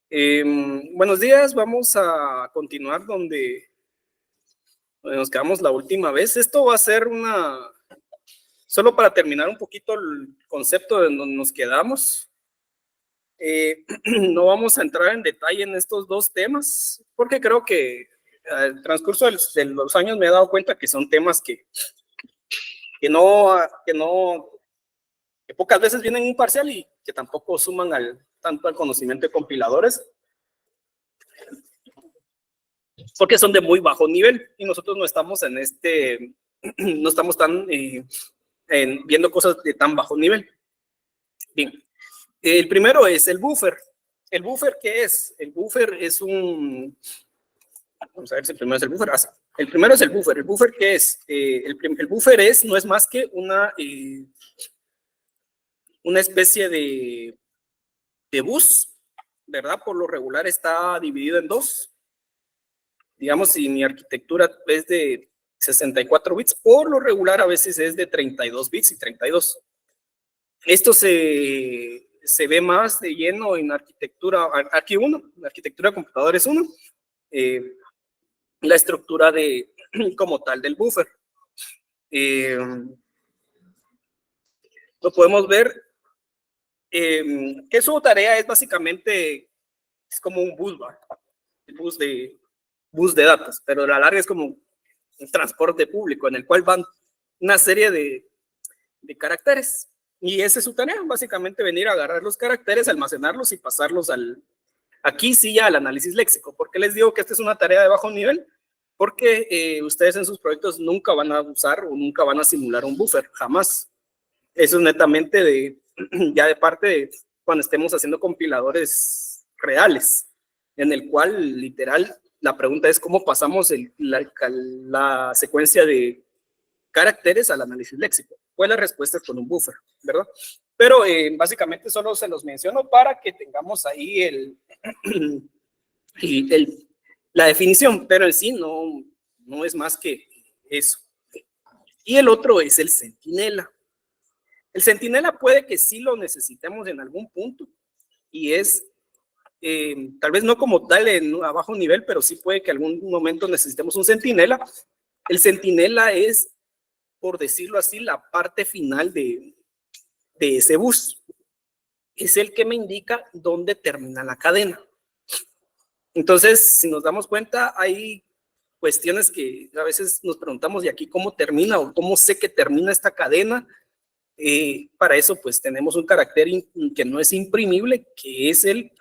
Eh, Buenos días, vamos a continuar donde nos quedamos la última vez. Esto va a ser solo para terminar un poquito el concepto de donde nos quedamos. No vamos a entrar en detalle en estos dos temas, porque creo que al transcurso de los años me he dado cuenta que son temas que no, que no, que pocas veces vienen en un parcial y que tampoco suman tanto al conocimiento de compiladores, porque son de muy bajo nivel y nosotros no estamos no estamos tan viendo cosas de tan bajo nivel. Bien, el primero es el buffer. ¿El buffer qué es? El buffer es vamos a ver si el primero es el buffer. El primero es el buffer. ¿El buffer qué es? El buffer no es más que una especie de bus, ¿verdad? Por lo regular está dividido en dos. Digamos, si mi arquitectura es de 64 bits, por lo regular a veces es de 32 bits y 32. Esto se ve más de lleno en arquitectura, aquí la arquitectura de computadores 1, la estructura como tal del buffer. Lo podemos ver, que su tarea es básicamente, es como un bus, bus de datos, pero a la larga es como un transporte público en el cual van una serie de caracteres. Y esa es su tarea, básicamente venir a agarrar los caracteres, almacenarlos y pasarlos aquí sí ya al análisis léxico. ¿Por qué les digo que esta es una tarea de bajo nivel? Porque ustedes en sus proyectos nunca van a usar o nunca van a simular un buffer, jamás. Eso es netamente ya de parte de cuando estemos haciendo compiladores reales, en el cual literal la pregunta es cómo pasamos la secuencia de caracteres al análisis léxico. Pues la respuesta es con un buffer, ¿verdad? Pero básicamente solo se los menciono para que tengamos ahí la definición, pero en sí no es más que eso. Y el otro es el centinela. El centinela puede que sí lo necesitemos en algún punto y es tal vez no como tal a bajo nivel, pero sí puede que en algún momento necesitemos un centinela. El centinela es, por decirlo así, la parte final de ese bus. Es el que me indica dónde termina la cadena. Entonces, si nos damos cuenta, hay cuestiones que a veces nos preguntamos, ¿y aquí cómo termina o cómo sé que termina esta cadena? Para eso, pues tenemos un carácter que no es imprimible, que es el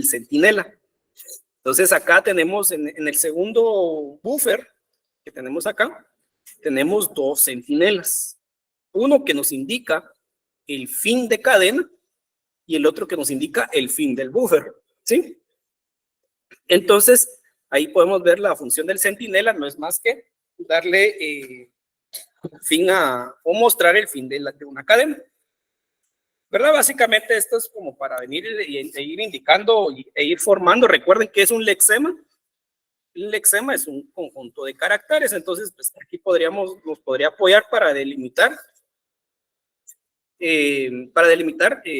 centinela. Entonces, acá tenemos en el segundo buffer que tenemos acá, tenemos dos centinelas. Uno que nos indica el fin de cadena y el otro que nos indica el fin del buffer, ¿sí? Entonces, ahí podemos ver la función del centinela, no es más que darle fin o mostrar el fin de una cadena, ¿verdad? Básicamente esto es como para venir e ir indicando e ir formando. Recuerden que es un lexema. Un lexema es un conjunto de caracteres, entonces pues aquí nos podría apoyar para delimitar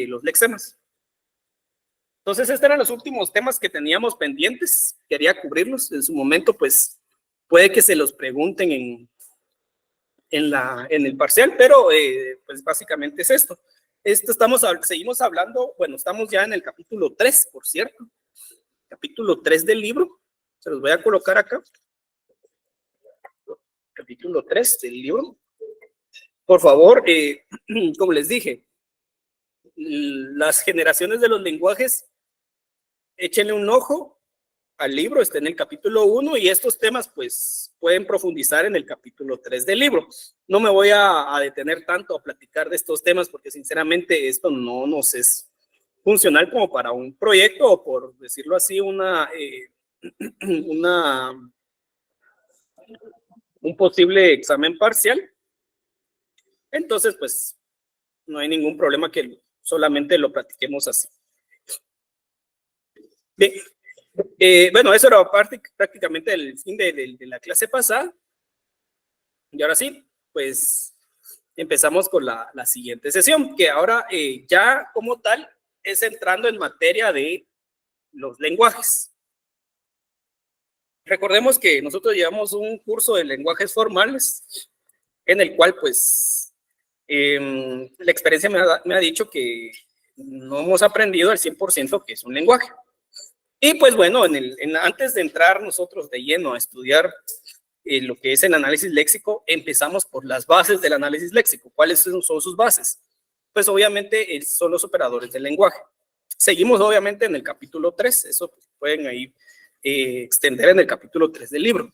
los lexemas. Entonces, estos eran los últimos temas que teníamos pendientes. Quería cubrirlos. En su momento, pues, puede que se los pregunten en el parcial, pero pues básicamente es esto. Seguimos hablando, bueno, estamos ya en el capítulo 3, por cierto. Capítulo 3 del libro. Se los voy a colocar acá. Capítulo 3 del libro. Por favor, como les dije, las generaciones de los lenguajes, échenle un ojo al libro, está en el capítulo 1 y estos temas pues pueden profundizar en el capítulo 3 del libro. No me voy a detener tanto a platicar de estos temas porque sinceramente esto no nos es funcional como para un proyecto o por decirlo así un posible examen parcial. Entonces pues no hay ningún problema que solamente lo platiquemos así. Bien. Bueno, eso era prácticamente el fin de la clase pasada. Y ahora sí, pues empezamos con la siguiente sesión, que ahora ya como tal es entrando en materia de los lenguajes. Recordemos que nosotros llevamos un curso de lenguajes formales en el cual pues la experiencia me ha dicho que no hemos aprendido al 100% qué es un lenguaje. Y pues bueno, antes de entrar nosotros de lleno a estudiar lo que es el análisis léxico, empezamos por las bases del análisis léxico. ¿Cuáles son sus bases? Pues obviamente son los operadores del lenguaje. Seguimos obviamente en el capítulo 3, eso pues, pueden ahí extender en el capítulo 3 del libro.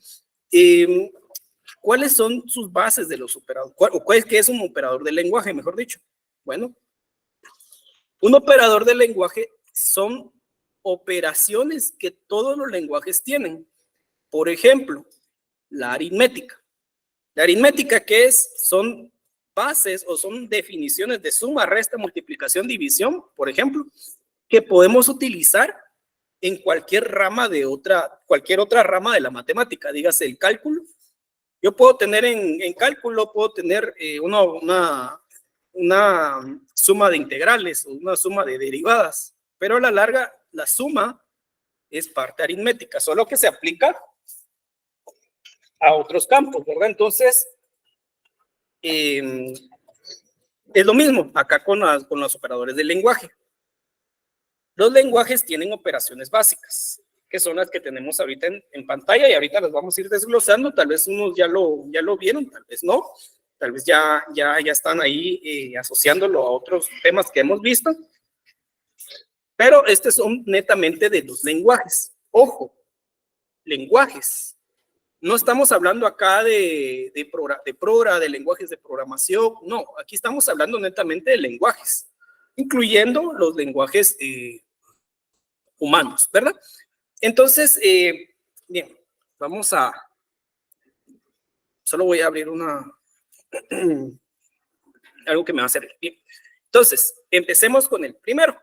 ¿Cuáles son sus bases de los operadores? ¿Qué es un operador del lenguaje, mejor dicho? Bueno, un operador del lenguaje son operaciones que todos los lenguajes tienen. Por ejemplo, la aritmética. La aritmética, ¿qué es? Son bases o son definiciones de suma, resta, multiplicación, división, por ejemplo, que podemos utilizar en cualquier otra rama de la matemática, dígase el cálculo. Yo puedo tener en cálculo, puedo tener una suma de integrales o una suma de derivadas, pero a la larga la suma es parte aritmética, solo que se aplica a otros campos, ¿verdad? Entonces, es lo mismo acá con los operadores del lenguaje. Los lenguajes tienen operaciones básicas, que son las que tenemos ahorita en pantalla y ahorita las vamos a ir desglosando. Tal vez unos ya lo vieron, tal vez no. Tal vez ya están ahí asociándolo a otros temas que hemos visto. Pero estos son netamente de los lenguajes. Ojo, lenguajes. No estamos hablando acá de lenguajes de programación. No, aquí estamos hablando netamente de lenguajes, incluyendo los lenguajes humanos, ¿verdad? Entonces, bien, vamos a... Solo voy a abrir algo que me va a servir. Bien. Entonces, empecemos con el primero.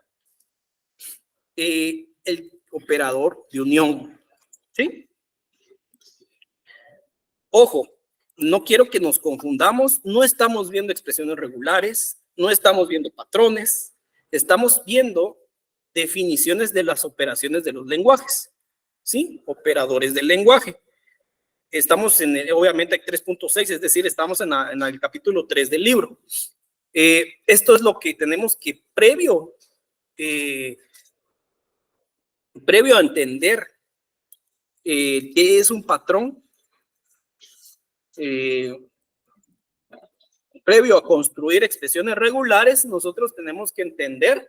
El operador de unión, ¿sí? Ojo, no quiero que nos confundamos, no estamos viendo expresiones regulares, no estamos viendo patrones, estamos viendo definiciones de las operaciones de los lenguajes, ¿sí? Operadores del lenguaje. Estamos obviamente en 3.6, es decir, estamos en el capítulo 3 del libro. Esto es lo que tenemos que previo a entender qué es un patrón, previo a construir expresiones regulares, nosotros tenemos que entender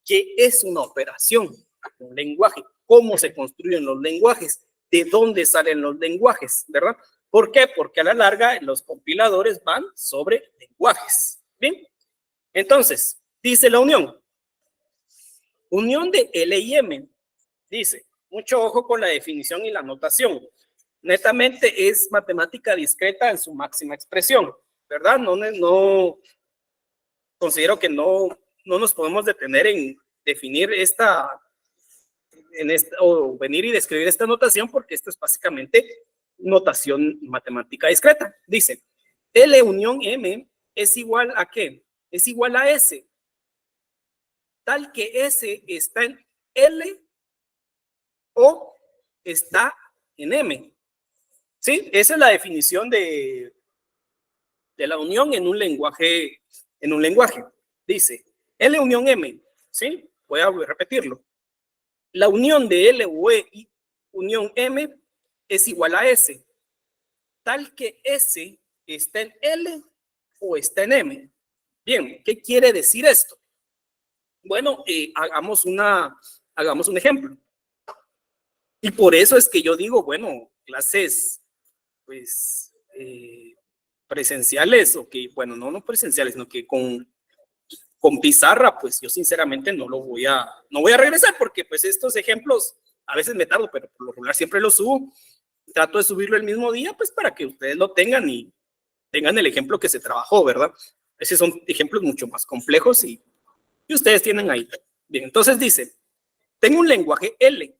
qué es una operación, un lenguaje, cómo se construyen los lenguajes, de dónde salen los lenguajes, ¿verdad? ¿Por qué? Porque a la larga los compiladores van sobre lenguajes. Bien, entonces, dice la unión. Unión de L y M. Dice, mucho ojo con la definición y la notación. Netamente es matemática discreta en su máxima expresión, ¿verdad? No considero que no nos podemos detener en definir o venir y describir esta notación porque esto es básicamente notación matemática discreta. Dice, L unión M es igual a ¿qué? Es igual a S, tal que S está en L o está en M. ¿Sí? Esa es la definición de la unión en un lenguaje. Dice, L unión M, ¿sí? Voy a repetirlo. La unión de L o E y unión M es igual a S, tal que S está en L o está en M. Bien, ¿qué quiere decir esto? Bueno, hagamos un ejemplo. Y por eso es que yo digo, bueno, clases, pues, presenciales, o que, bueno, no presenciales, sino que con pizarra, pues yo sinceramente no voy a regresar, porque pues estos ejemplos a veces me tardo, pero por lo regular siempre los subo. Trato de subirlo el mismo día, pues para que ustedes lo tengan y tengan el ejemplo que se trabajó, ¿verdad? Esos son ejemplos mucho más complejos y ustedes tienen ahí. Bien, entonces dice, tengo un lenguaje L.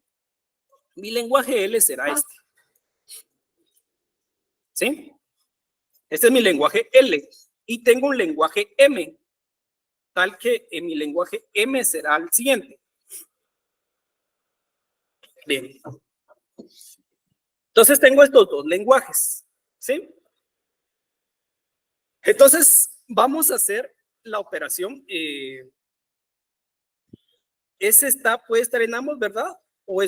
Mi lenguaje L será este. ¿Sí? Este es mi lenguaje L. y tengo un lenguaje M, tal que en mi lenguaje M será el siguiente. Bien. Entonces tengo estos dos lenguajes, ¿sí? Entonces vamos a hacer la operación. Ese puede estar en ambos, ¿verdad? O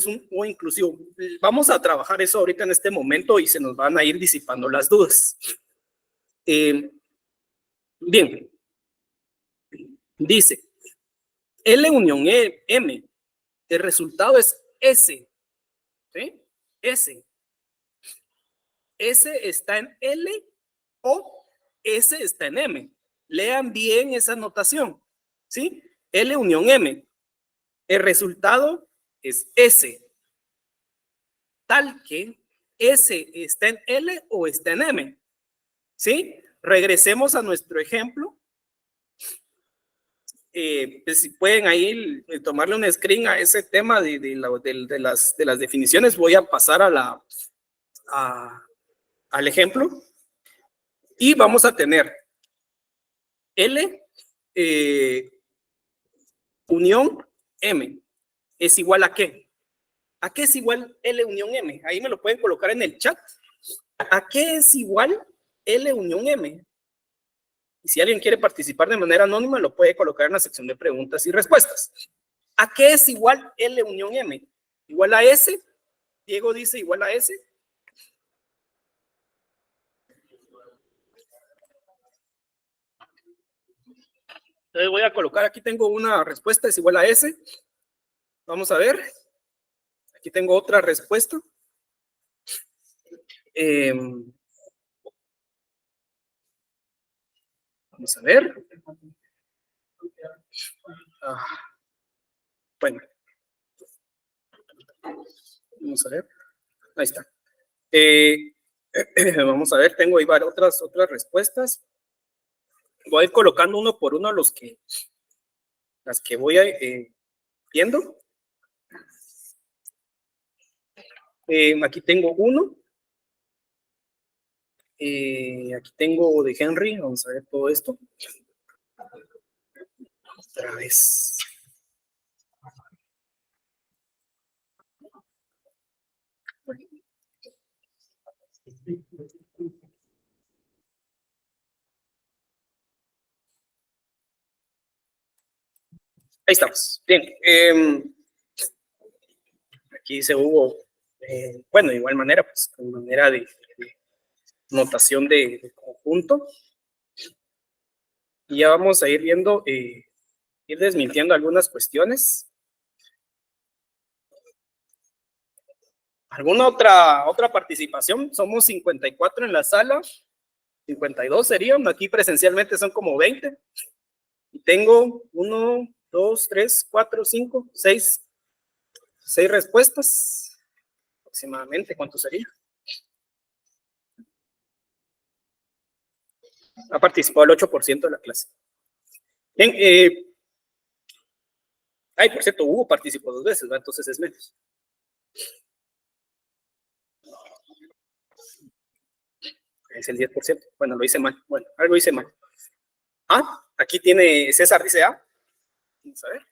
inclusivo. Vamos a trabajar eso ahorita en este momento y se nos van a ir disipando las dudas. Bien. Dice, L unión M. El resultado es S. ¿Sí? S. S está en L o S está en M. Lean bien esa notación. ¿Sí? L unión M. El resultado es S. Tal que S está en L o está en M. ¿Sí? Regresemos a nuestro ejemplo. Pues si pueden ahí tomarle un screen a ese tema de las definiciones, voy a pasar al ejemplo y vamos a tener L unión M es igual a ¿qué? ¿A qué es igual L unión M? Ahí me lo pueden colocar en el chat. ¿A qué es igual L unión M? Y si alguien quiere participar de manera anónima, lo puede colocar en la sección de preguntas y respuestas. ¿A qué es igual L unión M? ¿Igual a S? Diego dice igual a S. Entonces voy a colocar, aquí tengo una respuesta, es igual a S. Vamos a ver. Aquí tengo otra respuesta. Vamos a ver. Bueno. Vamos a ver. Ahí está. Vamos a ver, tengo ahí otras respuestas. Voy a ir colocando uno por uno las que voy viendo. Aquí tengo uno. Aquí tengo de Henry. Vamos a ver todo esto. Otra vez. Ahí estamos. Bien. Aquí se hubo, bueno, de igual manera, pues, con manera de notación de conjunto. Y ya vamos a ir viendo, ir desmintiendo algunas cuestiones. ¿Alguna otra participación? Somos 54 en la sala, 52 serían, aquí presencialmente son como 20. Y tengo 1, 2, 3, 4, 5, 6 respuestas. Aproximadamente, ¿cuánto sería? Ha participado el 8% de la clase. Bien, por cierto, Hugo participó 2 veces, ¿va? Entonces es menos. Es el 10%. Bueno, lo hice mal. Bueno, algo hice mal. Aquí tiene César, dice A. Vamos a ver.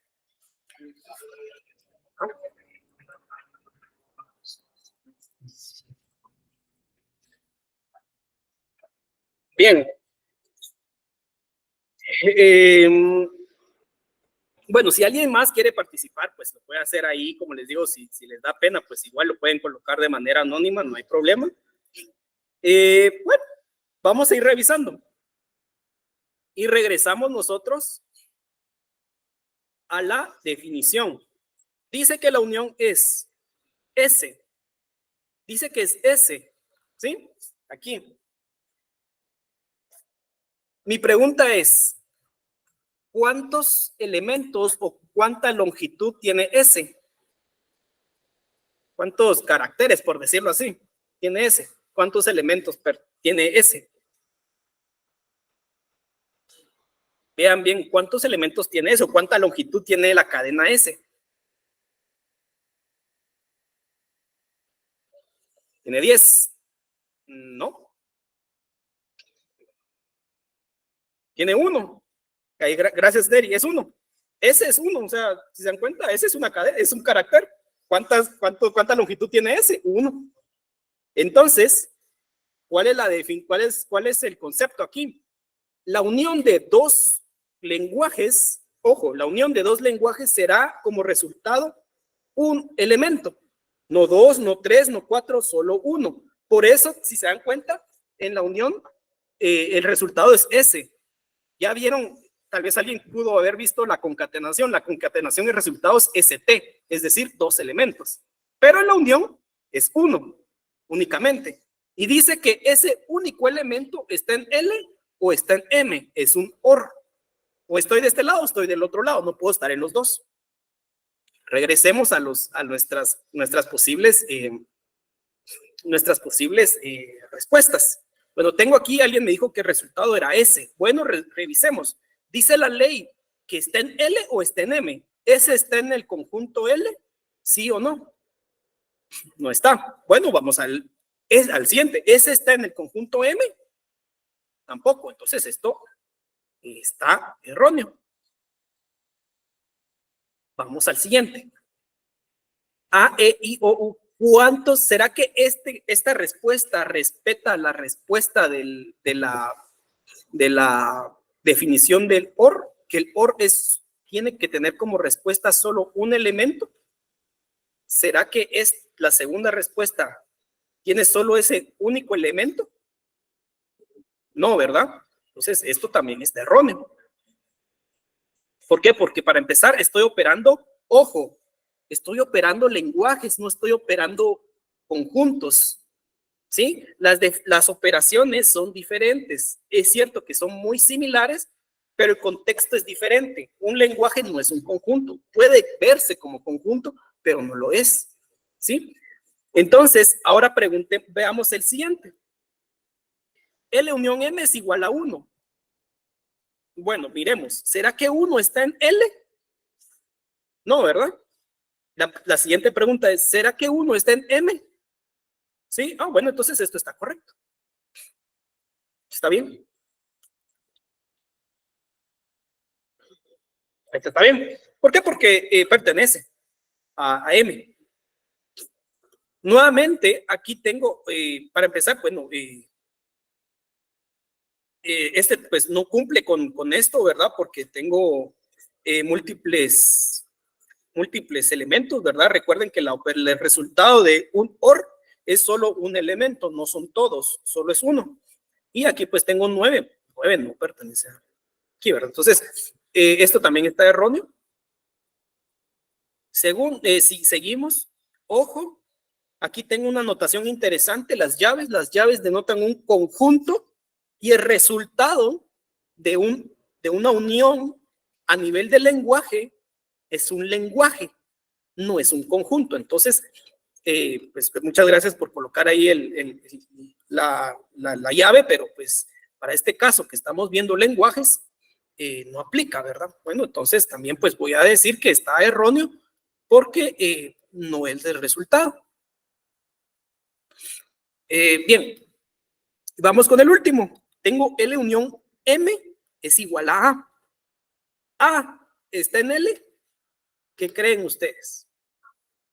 Bien. Bueno, si alguien más quiere participar, pues lo puede hacer ahí, como les digo, si les da pena, pues igual lo pueden colocar de manera anónima, no hay problema. Bueno, vamos a ir revisando. Y regresamos nosotros a la definición. Dice que la unión es S. Dice que es S. ¿Sí? Aquí. Mi pregunta es, ¿cuántos elementos o cuánta longitud tiene S? ¿Cuántos caracteres, por decirlo así, tiene S? ¿Cuántos elementos tiene S? Vean bien cuántos elementos tiene eso, cuánta longitud tiene la cadena S. ¿Tiene 10? No. Tiene 1. Gracias, Neri, es 1. Ese es 1, o sea, si se dan cuenta, ese es una cadena, es un carácter. ¿Cuánta longitud tiene ese? 1. Entonces, ¿cuál es el concepto aquí? La unión de dos lenguajes, ojo, la unión de dos lenguajes será como resultado un elemento. No 2, no 3, no 4, solo 1. Por eso, si se dan cuenta, en la unión, el resultado es ese. Ya vieron, tal vez alguien pudo haber visto la concatenación. La concatenación de resultados es ST, es decir, 2 elementos. Pero en la unión es 1, únicamente. Y dice que ese único elemento está en L o está en M, es un OR. O estoy de este lado o estoy del otro lado, no puedo estar en los dos. Regresemos a nuestras posibles respuestas. Bueno, tengo aquí, alguien me dijo que el resultado era S. Bueno, revisemos. Dice la ley que está en L o está en M. ¿Ese está en el conjunto L? ¿Sí o no? No está. Bueno, vamos al siguiente. ¿Ese está en el conjunto M? Tampoco. Entonces esto está erróneo. Vamos al siguiente. A, E, I, O, U. ¿Cuántos? ¿Será que esta respuesta respeta la respuesta de la definición del OR? Que el OR tiene que tener como respuesta solo un elemento. ¿Será que es la segunda respuesta? ¿Tiene solo ese único elemento? No, ¿verdad? Entonces, esto también está erróneo. ¿Por qué? Porque para empezar, estoy operando, ojo, estoy operando lenguajes, no estoy operando conjuntos, ¿sí? Las operaciones son diferentes. Es cierto que son muy similares, pero el contexto es diferente. Un lenguaje no es un conjunto. Puede verse como conjunto, pero no lo es, ¿sí? Entonces, ahora veamos el siguiente. L unión M es igual a 1. Bueno, miremos. ¿Será que 1 está en L? No, ¿verdad? La siguiente pregunta es, ¿será que 1 está en M? Sí, bueno, entonces esto está correcto. ¿Está bien? Esto está bien. ¿Por qué? Porque pertenece a M. Nuevamente, aquí tengo, para empezar, bueno, este pues no cumple con esto, ¿verdad? Porque tengo múltiples elementos, ¿verdad? Recuerden que el resultado de un OR es solo un elemento, no son todos, solo es uno. Y aquí pues tengo 9. 9 no pertenece aquí, ¿verdad? Entonces, esto también está erróneo. Si seguimos, ojo, aquí tengo una anotación interesante. Las llaves denotan un conjunto y el resultado de una unión a nivel de lenguaje es un lenguaje, no es un conjunto. Entonces, pues muchas gracias por colocar ahí la llave, pero pues para este caso que estamos viendo lenguajes, no aplica, ¿verdad? Bueno, entonces también pues voy a decir que está erróneo porque no es el resultado. Bien, vamos con el último. Tengo L unión M es igual a A. A está en L. ¿Qué creen ustedes?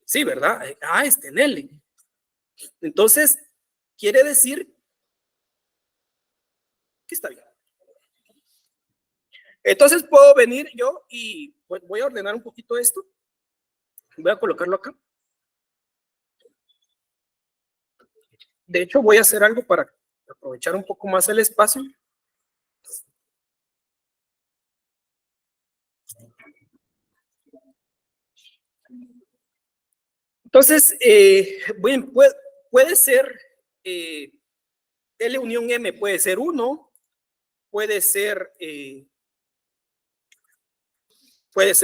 Sí, ¿verdad? A está en L. Entonces, quiere decir que está bien. Entonces puedo venir yo y voy a ordenar un poquito esto. Voy a colocarlo acá. De hecho, voy a hacer algo para aprovechar un poco más el espacio. Entonces, puede ser L unión M, puede ser 1, puede ser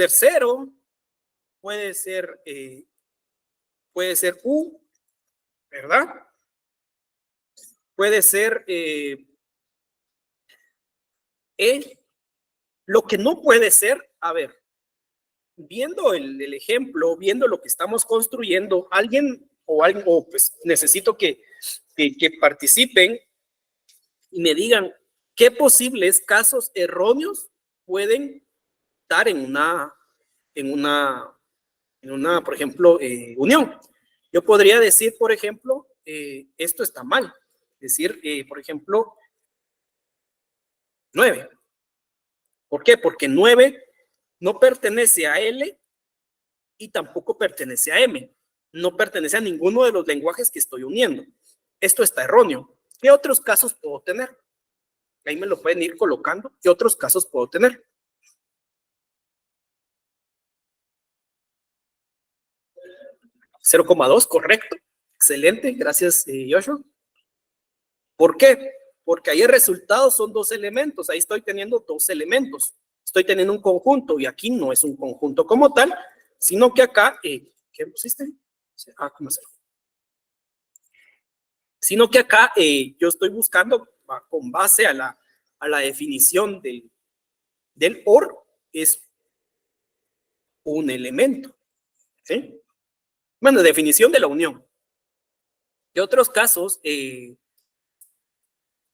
0, puede ser U, ¿verdad? Puede ser E. Lo que no puede ser, a ver, viendo el ejemplo, viendo lo que estamos construyendo, alguien pues necesito que participen y me digan ¿qué posibles casos erróneos pueden dar en una, por ejemplo, unión? Yo podría decir, por ejemplo, esto está mal. Decir, por ejemplo, 9. ¿Por qué? Porque 9 no pertenece a L y tampoco pertenece a M. No pertenece a ninguno de los lenguajes que estoy uniendo. Esto está erróneo. ¿Qué otros casos puedo tener? Ahí me lo pueden ir colocando. ¿Qué otros casos puedo tener? $0,2, correcto. Excelente, gracias, Joshua. ¿Por qué? Porque ahí el resultado son 2 elementos. Ahí estoy teniendo 2 elementos. Estoy teniendo un conjunto y aquí no es un conjunto como tal, sino que acá, ¿qué pusiste? ¿Cómo se? Sino que acá yo estoy buscando con base a la definición del OR, es un elemento. ¿Sí? Bueno, definición de la unión. ¿Qué otros casos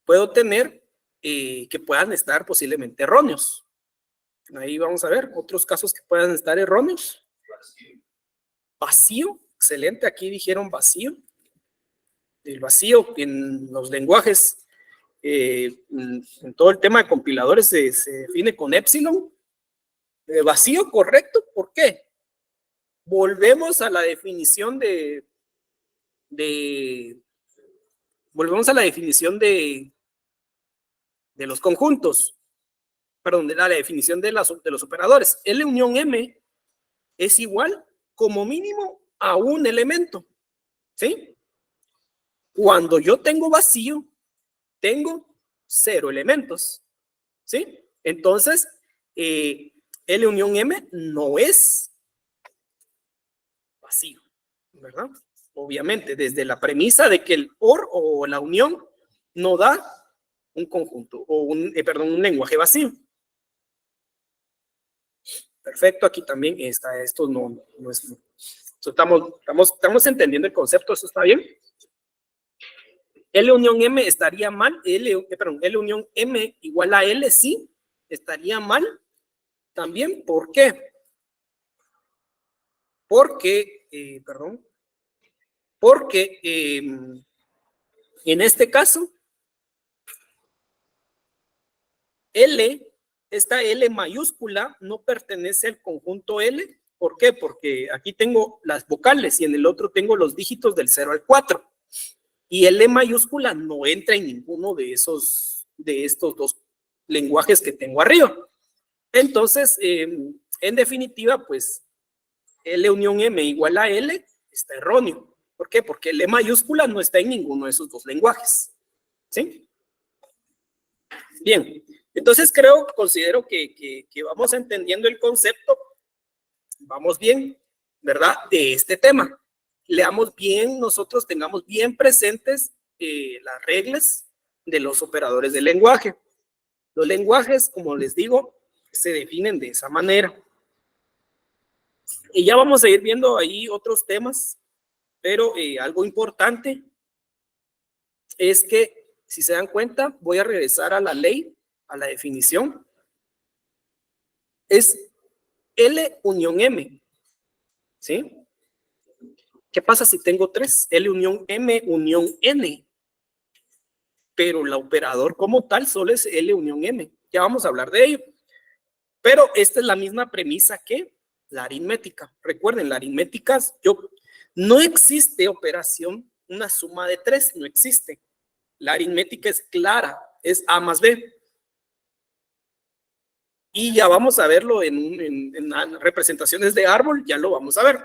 puedo tener que puedan estar posiblemente erróneos? Ahí vamos a ver otros casos que puedan estar erróneos. Vacío, excelente, aquí dijeron vacío. El vacío en los lenguajes, en todo el tema de compiladores se define con epsilon. Vacío, correcto, ¿por qué? Volvemos a la definición volvemos a la definición de los conjuntos, perdón, de la definición de los operadores. L unión M es igual como mínimo a un elemento, ¿sí? Cuando yo tengo vacío, tengo 0 elementos, ¿sí? Entonces, L unión M no es vacío, ¿verdad? Obviamente, desde la premisa de que el OR o la unión no da un conjunto o un lenguaje vacío. Perfecto, aquí también está, esto no es... Estamos entendiendo el concepto, ¿eso está bien? L unión M estaría mal, L unión M igual a L, sí, estaría mal también. ¿Por qué? Porque, en este caso, esta L mayúscula no pertenece al conjunto L. ¿Por qué? Porque aquí tengo las vocales y en el otro tengo los dígitos del 0 al 4. Y L mayúscula no entra en ninguno de estos 2 lenguajes que tengo arriba. Entonces, en definitiva, pues, L unión M igual a L está erróneo. ¿Por qué? Porque L mayúscula no está en ninguno de esos 2 lenguajes. ¿Sí? Bien, entonces considero que vamos entendiendo el concepto, vamos bien, ¿verdad? De este tema. Leamos bien, nosotros tengamos bien presentes las reglas de los operadores del lenguaje. Los lenguajes, como les digo, se definen de esa manera. Y ya vamos a ir viendo ahí otros temas, pero algo importante es que, si se dan cuenta, voy a regresar a la ley, a la definición. Es L unión M, ¿sí? ¿Qué pasa si tengo 3? L unión M unión N. Pero el operador como tal solo es L unión M. Ya vamos a hablar de ello. Pero esta es la misma premisa que la aritmética. Recuerden, la aritmética, no existe operación, una suma de 3, no existe. La aritmética es clara, es A más B. Y ya vamos a verlo en representaciones de árbol, ya lo vamos a ver.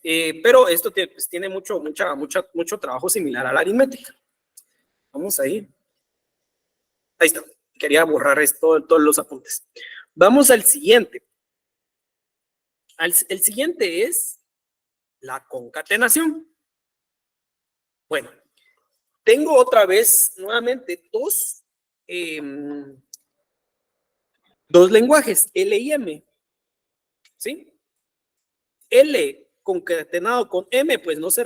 Pero esto tiene mucho trabajo similar a la aritmética. Vamos ahí. Ahí está. Quería borrar todos los apuntes. Vamos al siguiente. El siguiente es la concatenación. Bueno, tengo otra vez nuevamente dos lenguajes, L y M. ¿Sí? L concatenado con M, pues no se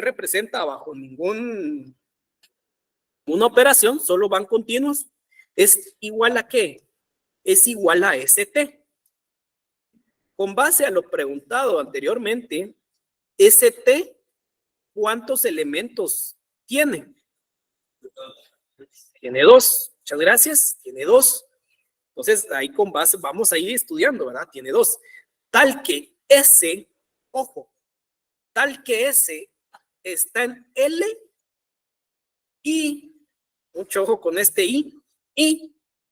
representa bajo Una operación, solo van continuos, ¿es igual a qué? Es igual a ST. Con base a lo preguntado anteriormente, ST, ¿cuántos elementos tiene? Tiene 2. Muchas gracias. Tiene 2. Entonces, ahí con base vamos a ir estudiando, ¿verdad? Tiene 2. Tal que S, ojo, tal que S está en L y, mucho ojo con este y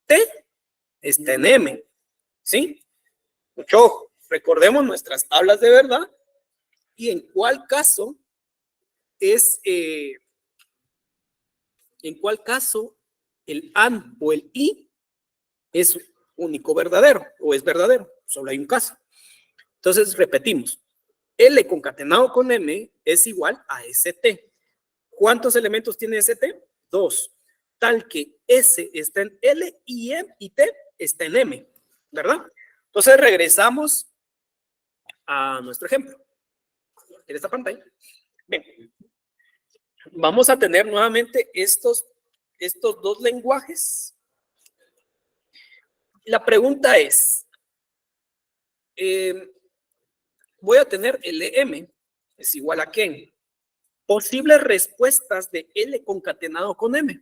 T está en M, ¿sí? Mucho ojo. Recordemos nuestras tablas de verdad y en cuál caso es, en cuál caso el AND o el I es único verdadero o es verdadero. Solo hay un caso. Entonces, repetimos. L concatenado con M es igual a ST. ¿Cuántos elementos tiene ST? 2. Tal que S está en L y M y T está en M, ¿verdad? Entonces regresamos a nuestro ejemplo. En esta pantalla. Bien. Vamos a tener nuevamente estos dos lenguajes. La pregunta es, voy a tener LM, es igual a ¿qué? Posibles respuestas de L concatenado con M.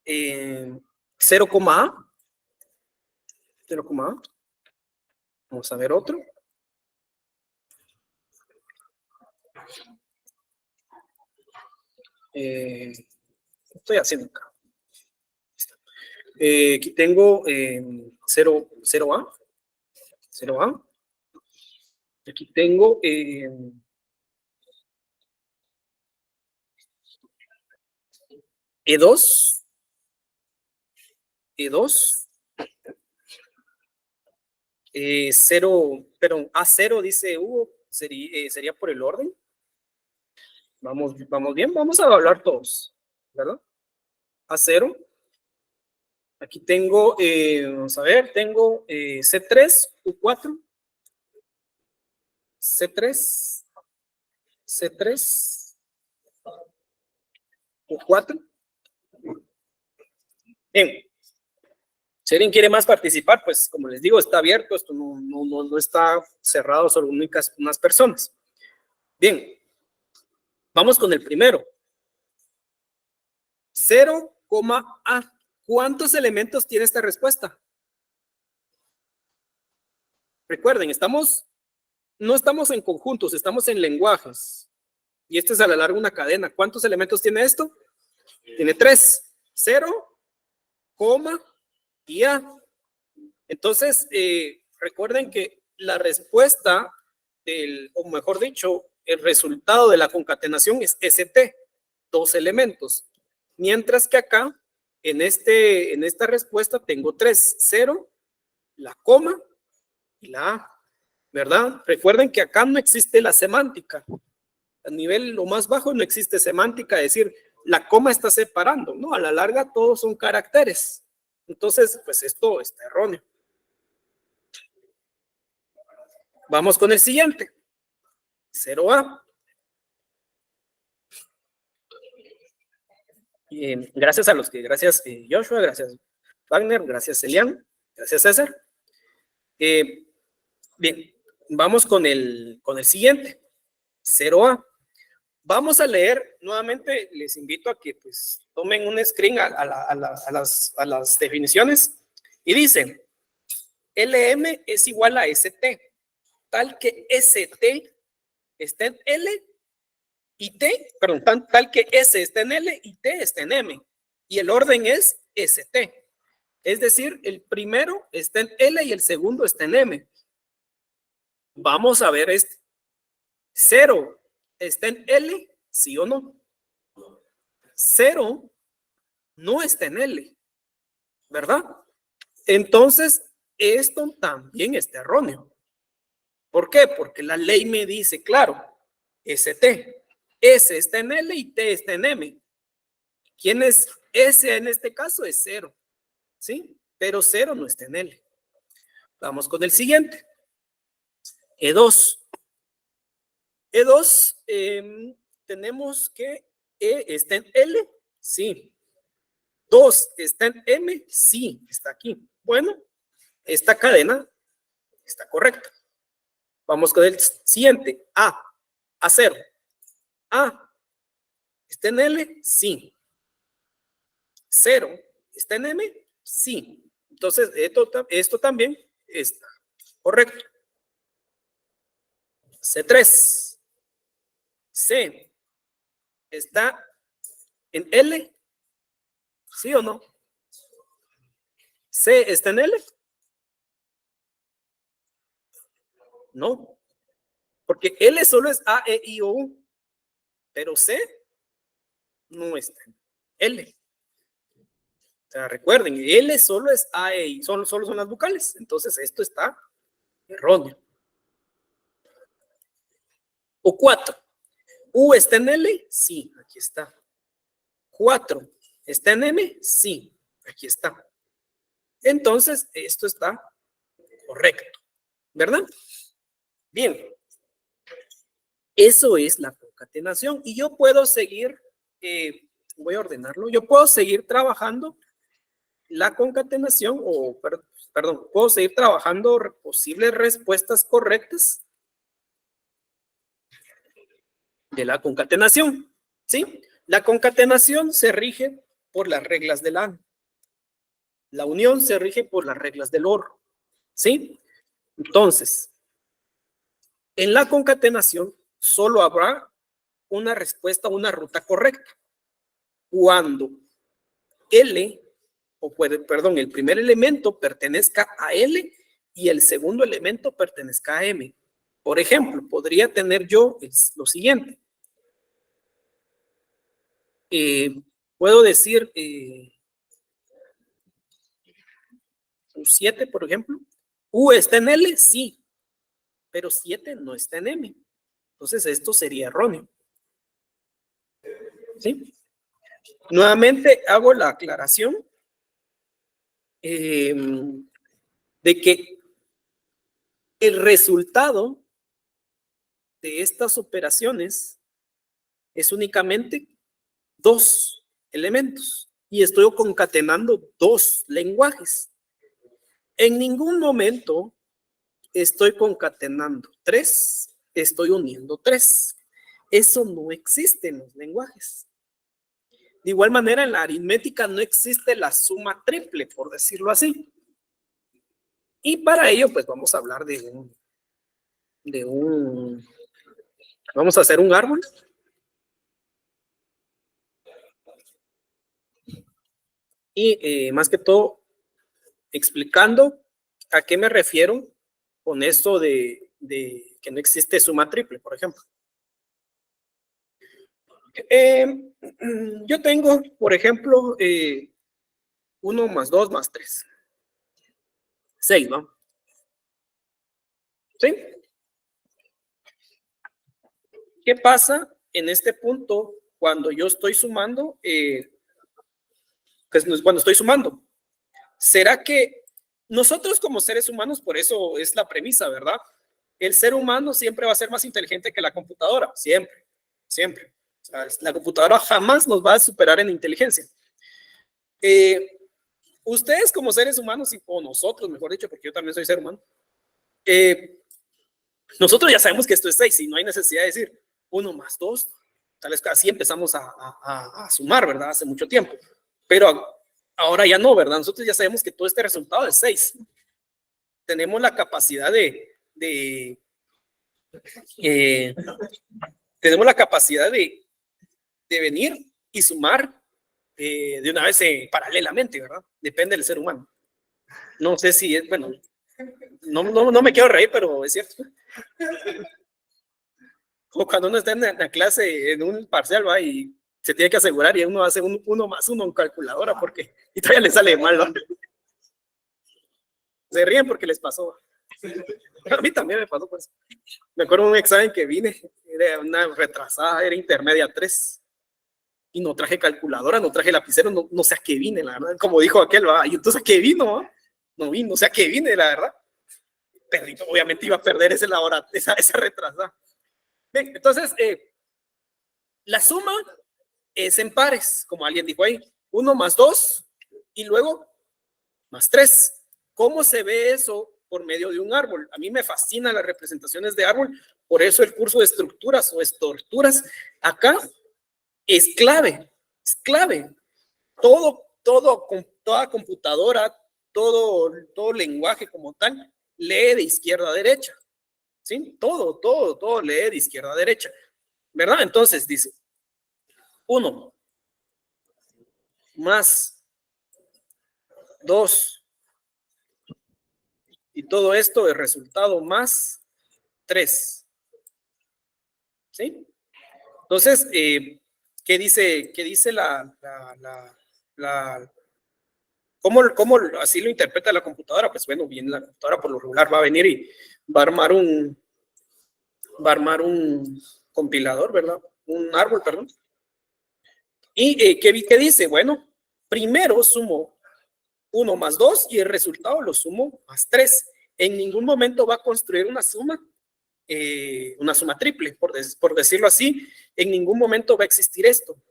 0, A. 0, A. Vamos a ver otro. Estoy haciendo acá. Aquí tengo 0, A. 0, A. Aquí tengo E2. E2. 0, pero A0 dice Hugo, sería por el orden. Vamos bien, vamos a evaluar todos, ¿verdad? A0. Aquí tengo, vamos a ver, tengo C3, U4, C3, C3, U4. Bien. Si alguien quiere más participar, pues como les digo, está abierto, esto no está cerrado solo unas personas. Bien, vamos con el primero. 0, A. ¿Cuántos elementos tiene esta respuesta? Recuerden, no estamos en conjuntos, estamos en lenguajes. Y este es a la larga una cadena. ¿Cuántos elementos tiene esto? Tiene 3. 0, y A. Entonces, recuerden que la respuesta, o mejor dicho, el resultado de la concatenación es ST, 2 elementos. Mientras que acá, en esta respuesta, tengo 3, 0, la coma y la A, ¿verdad? Recuerden que acá no existe la semántica. A nivel lo más bajo no existe semántica, es decir, la coma está separando, ¿no? A la larga todos son caracteres. Entonces, pues esto está erróneo. Vamos con el siguiente. 0A. Gracias a los que, gracias Joshua, gracias Wagner, gracias Elian, gracias César. Bien, vamos con el siguiente. 0A. Vamos a leer nuevamente, les invito a que pues tomen un screen a las definiciones y dicen, LM es igual a ST, tal que ST está en L y T, perdón, tal que S está en L y T está en M. Y el orden es ST. Es decir, el primero está en L y el segundo está en M. Vamos a ver este. 0 está en L, ¿sí o no? 0 no está en L, ¿verdad? Entonces, esto también está erróneo. ¿Por qué? Porque la ley me dice, claro, ST. S está en L y T está en M. ¿Quién es S en este caso? Es 0, ¿sí? Pero 0 no está en L. Vamos con el siguiente. E2. E2, tenemos que E está en L, sí. 2 está en M, sí, está aquí. Bueno, esta cadena está correcta. Vamos con el siguiente. A 0. A está en L, sí. 0 está en M, sí. Entonces, esto también está correcto. C3. C está en L, ¿sí o no? C está en L. No, porque L solo es A, E, I, O, U, pero C no está en L. O sea, recuerden, L solo es A, E, I, solo son las vocales. Entonces, esto está erróneo. O 4. U está en L, sí, aquí está. 4 está en M, sí, aquí está. Entonces, esto está correcto, ¿verdad? Bien, eso es la concatenación y yo puedo seguir, voy a ordenarlo, yo puedo seguir trabajando la concatenación o, perdón, puedo seguir trabajando posibles respuestas correctas de la concatenación, ¿sí? La concatenación se rige por las reglas del AND. La unión se rige por las reglas del OR, ¿sí? Entonces, en la concatenación solo habrá una respuesta, una ruta correcta. Cuando L, perdón, el primer elemento pertenezca a L y el segundo elemento pertenezca a M. Por ejemplo, podría tener yo lo siguiente. Puedo decir U7, por ejemplo. U está en L, sí, pero 7 no está en M. Entonces, esto sería erróneo. ¿Sí? Nuevamente hago la aclaración de que el resultado de estas operaciones es únicamente 2 elementos y estoy concatenando 2 lenguajes. En ningún momento estoy concatenando 3, estoy uniendo 3. Eso no existe en los lenguajes. De igual manera, en la aritmética no existe la suma triple, por decirlo así. Y para ello, pues vamos a hablar vamos a hacer un árbol. Y más que todo, explicando a qué me refiero con esto de que no existe suma triple, por ejemplo. Yo tengo, por ejemplo, 1 más 2 más 3. 6, ¿no? ¿Sí? ¿Qué pasa en este punto cuando yo estoy sumando? Cuando estoy sumando. ¿Será que nosotros como seres humanos, por eso es la premisa, ¿verdad? El ser humano siempre va a ser más inteligente que la computadora, siempre, siempre. O sea, la computadora jamás nos va a superar en inteligencia. Ustedes como seres humanos, o nosotros, mejor dicho, porque yo también soy ser humano, nosotros ya sabemos que esto es 6 y no hay necesidad de decir 1 más 2. Tal vez así empezamos a sumar, ¿verdad? Hace mucho tiempo. Pero ahora ya no, ¿verdad? Nosotros ya sabemos que todo este resultado es 6. Tenemos la capacidad tenemos la capacidad de venir y sumar de una vez paralelamente, ¿verdad? Depende del ser humano. No sé si es, bueno, no me quiero reír, pero es cierto. O cuando uno está en la clase, en un parcial, va, y se tiene que asegurar y uno hace 1 más 1 en calculadora porque y todavía le sale mal, ¿no? Se ríen porque les pasó. A mí también me pasó, pues. Me acuerdo de un examen que vine, era una retrasada, era intermedia 3. Y no traje calculadora, no traje lapicero, no sé a qué vine, la verdad. Como dijo aquel, ¿va? Y entonces a qué vino, no vino, no sé a qué vine, la verdad. Perdí, obviamente iba a perder esa retrasada. Bien, entonces, La suma es en pares, como alguien dijo ahí, 1 más 2 y luego más 3. ¿Cómo se ve eso por medio de un árbol? A mí me fascinan las representaciones de árbol, por eso el curso de estructuras o estructuras acá es clave, es clave. Toda computadora, todo lenguaje como tal, lee de izquierda a derecha, ¿sí? Todo lee de izquierda a derecha, ¿verdad? Entonces dice, 1 más 2 y todo esto es resultado más 3, ¿sí? Entonces, ¿qué dice cómo así lo interpreta la computadora? Pues bueno, bien, la computadora por lo regular va a venir y va a armar un compilador, ¿verdad? Un árbol, perdón. ¿Y qué dice? Bueno, primero sumo 1 más 2 y el resultado lo sumo más 3. En ningún momento va a construir una suma triple, por decirlo así. En ningún momento va a existir esto.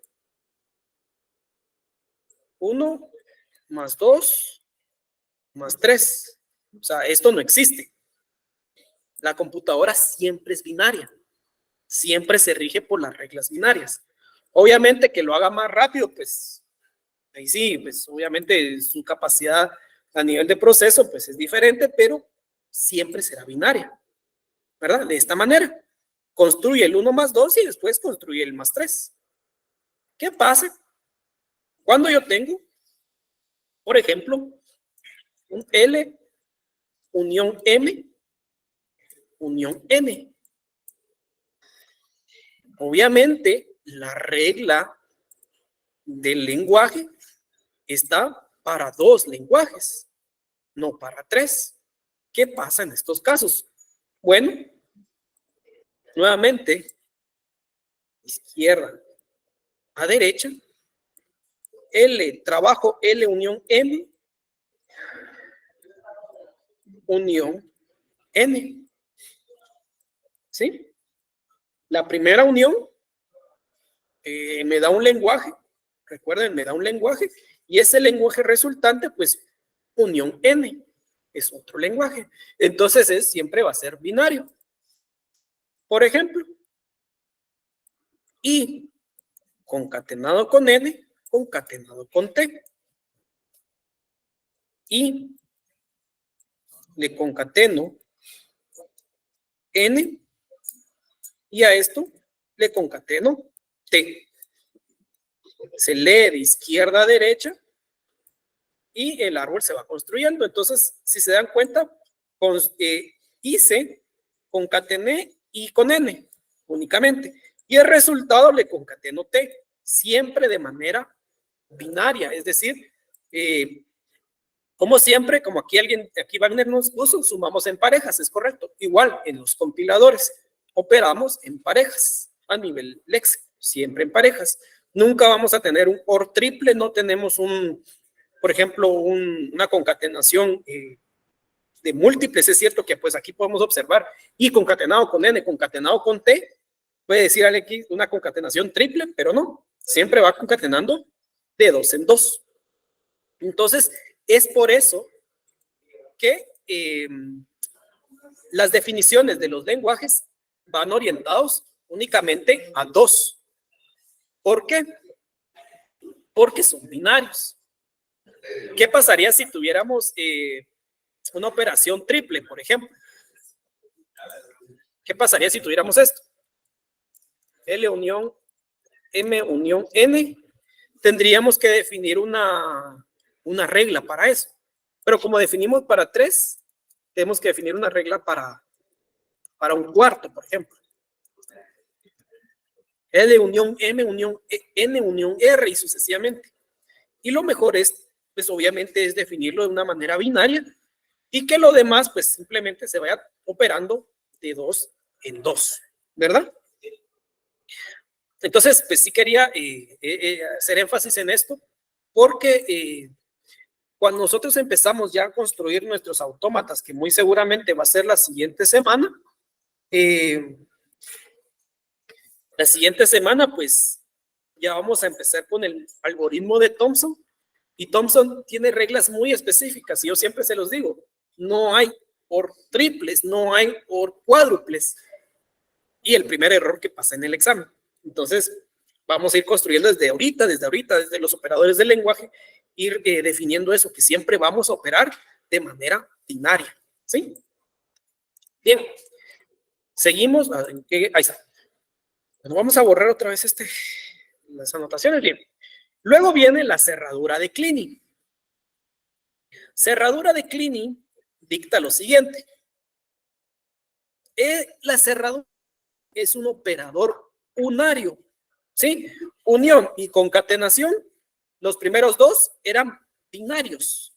1 más 2 más 3. O sea, esto no existe. La computadora siempre es binaria. Siempre se rige por las reglas binarias. Obviamente que lo haga más rápido, pues ahí sí, pues obviamente su capacidad a nivel de proceso pues es diferente, pero siempre será binaria, ¿verdad? De esta manera, construye el 1 más 2 y después construye el más 3. ¿Qué pasa cuando yo tengo, por ejemplo, un L unión M unión N? Obviamente, la regla del lenguaje está para 2 lenguajes, no para 3. ¿Qué pasa en estos casos? Bueno, nuevamente, izquierda a derecha, trabajo L unión M unión N. ¿Sí? La primera unión me da un lenguaje, recuerden, me da un lenguaje, y ese lenguaje resultante, pues, unión N, es otro lenguaje. Entonces, siempre va a ser binario. Por ejemplo, I concatenado con N, concatenado con T. Y le concateno N y a esto le concateno T. Se lee de izquierda a derecha y el árbol se va construyendo. Entonces, si se dan cuenta, hice, concatené I con N únicamente. Y el resultado le concateno T, siempre de manera binaria. Es decir, como siempre, como aquí Wagner nos puso, sumamos en parejas, es correcto. Igual en los compiladores, operamos en parejas a nivel léxico, siempre en parejas. Nunca vamos a tener un OR triple, no tenemos por ejemplo, una concatenación de múltiples. Es cierto que pues aquí podemos observar I concatenado con N, concatenado con T, puede decir aquí una concatenación triple, pero no, siempre va concatenando de 2 en 2. Entonces, es por eso que las definiciones de los lenguajes van orientados únicamente a 2. ¿Por qué? Porque son binarios. ¿Qué pasaría si tuviéramos una operación triple, por ejemplo? ¿Qué pasaría si tuviéramos esto? L unión M unión N. Tendríamos que definir una regla para eso. Pero como definimos para 3, tenemos que definir una regla para un cuarto, por ejemplo. L unión M unión N unión R y sucesivamente. Y lo mejor es, pues obviamente, es definirlo de una manera binaria y que lo demás, pues simplemente se vaya operando de 2 en 2, ¿verdad? Entonces, pues sí quería hacer énfasis en esto, porque cuando nosotros empezamos ya a construir nuestros autómatas, que muy seguramente va a ser la siguiente semana, La siguiente semana, pues, ya vamos a empezar con el algoritmo de Thompson. Y Thompson tiene reglas muy específicas. Y yo siempre se los digo, no hay por triples, no hay por cuádruples. Y el primer error que pasa en el examen. Entonces, vamos a ir construyendo desde los operadores del lenguaje, ir definiendo eso, que siempre vamos a operar de manera binaria. ¿Sí? Bien. Seguimos. Ahí está. Bueno, vamos a borrar otra vez las anotaciones. Bien. Luego viene la cerradura de Kleene. Cerradura de Kleene dicta lo siguiente. La cerradura es un operador unario, ¿sí? Unión y concatenación, los primeros dos eran binarios.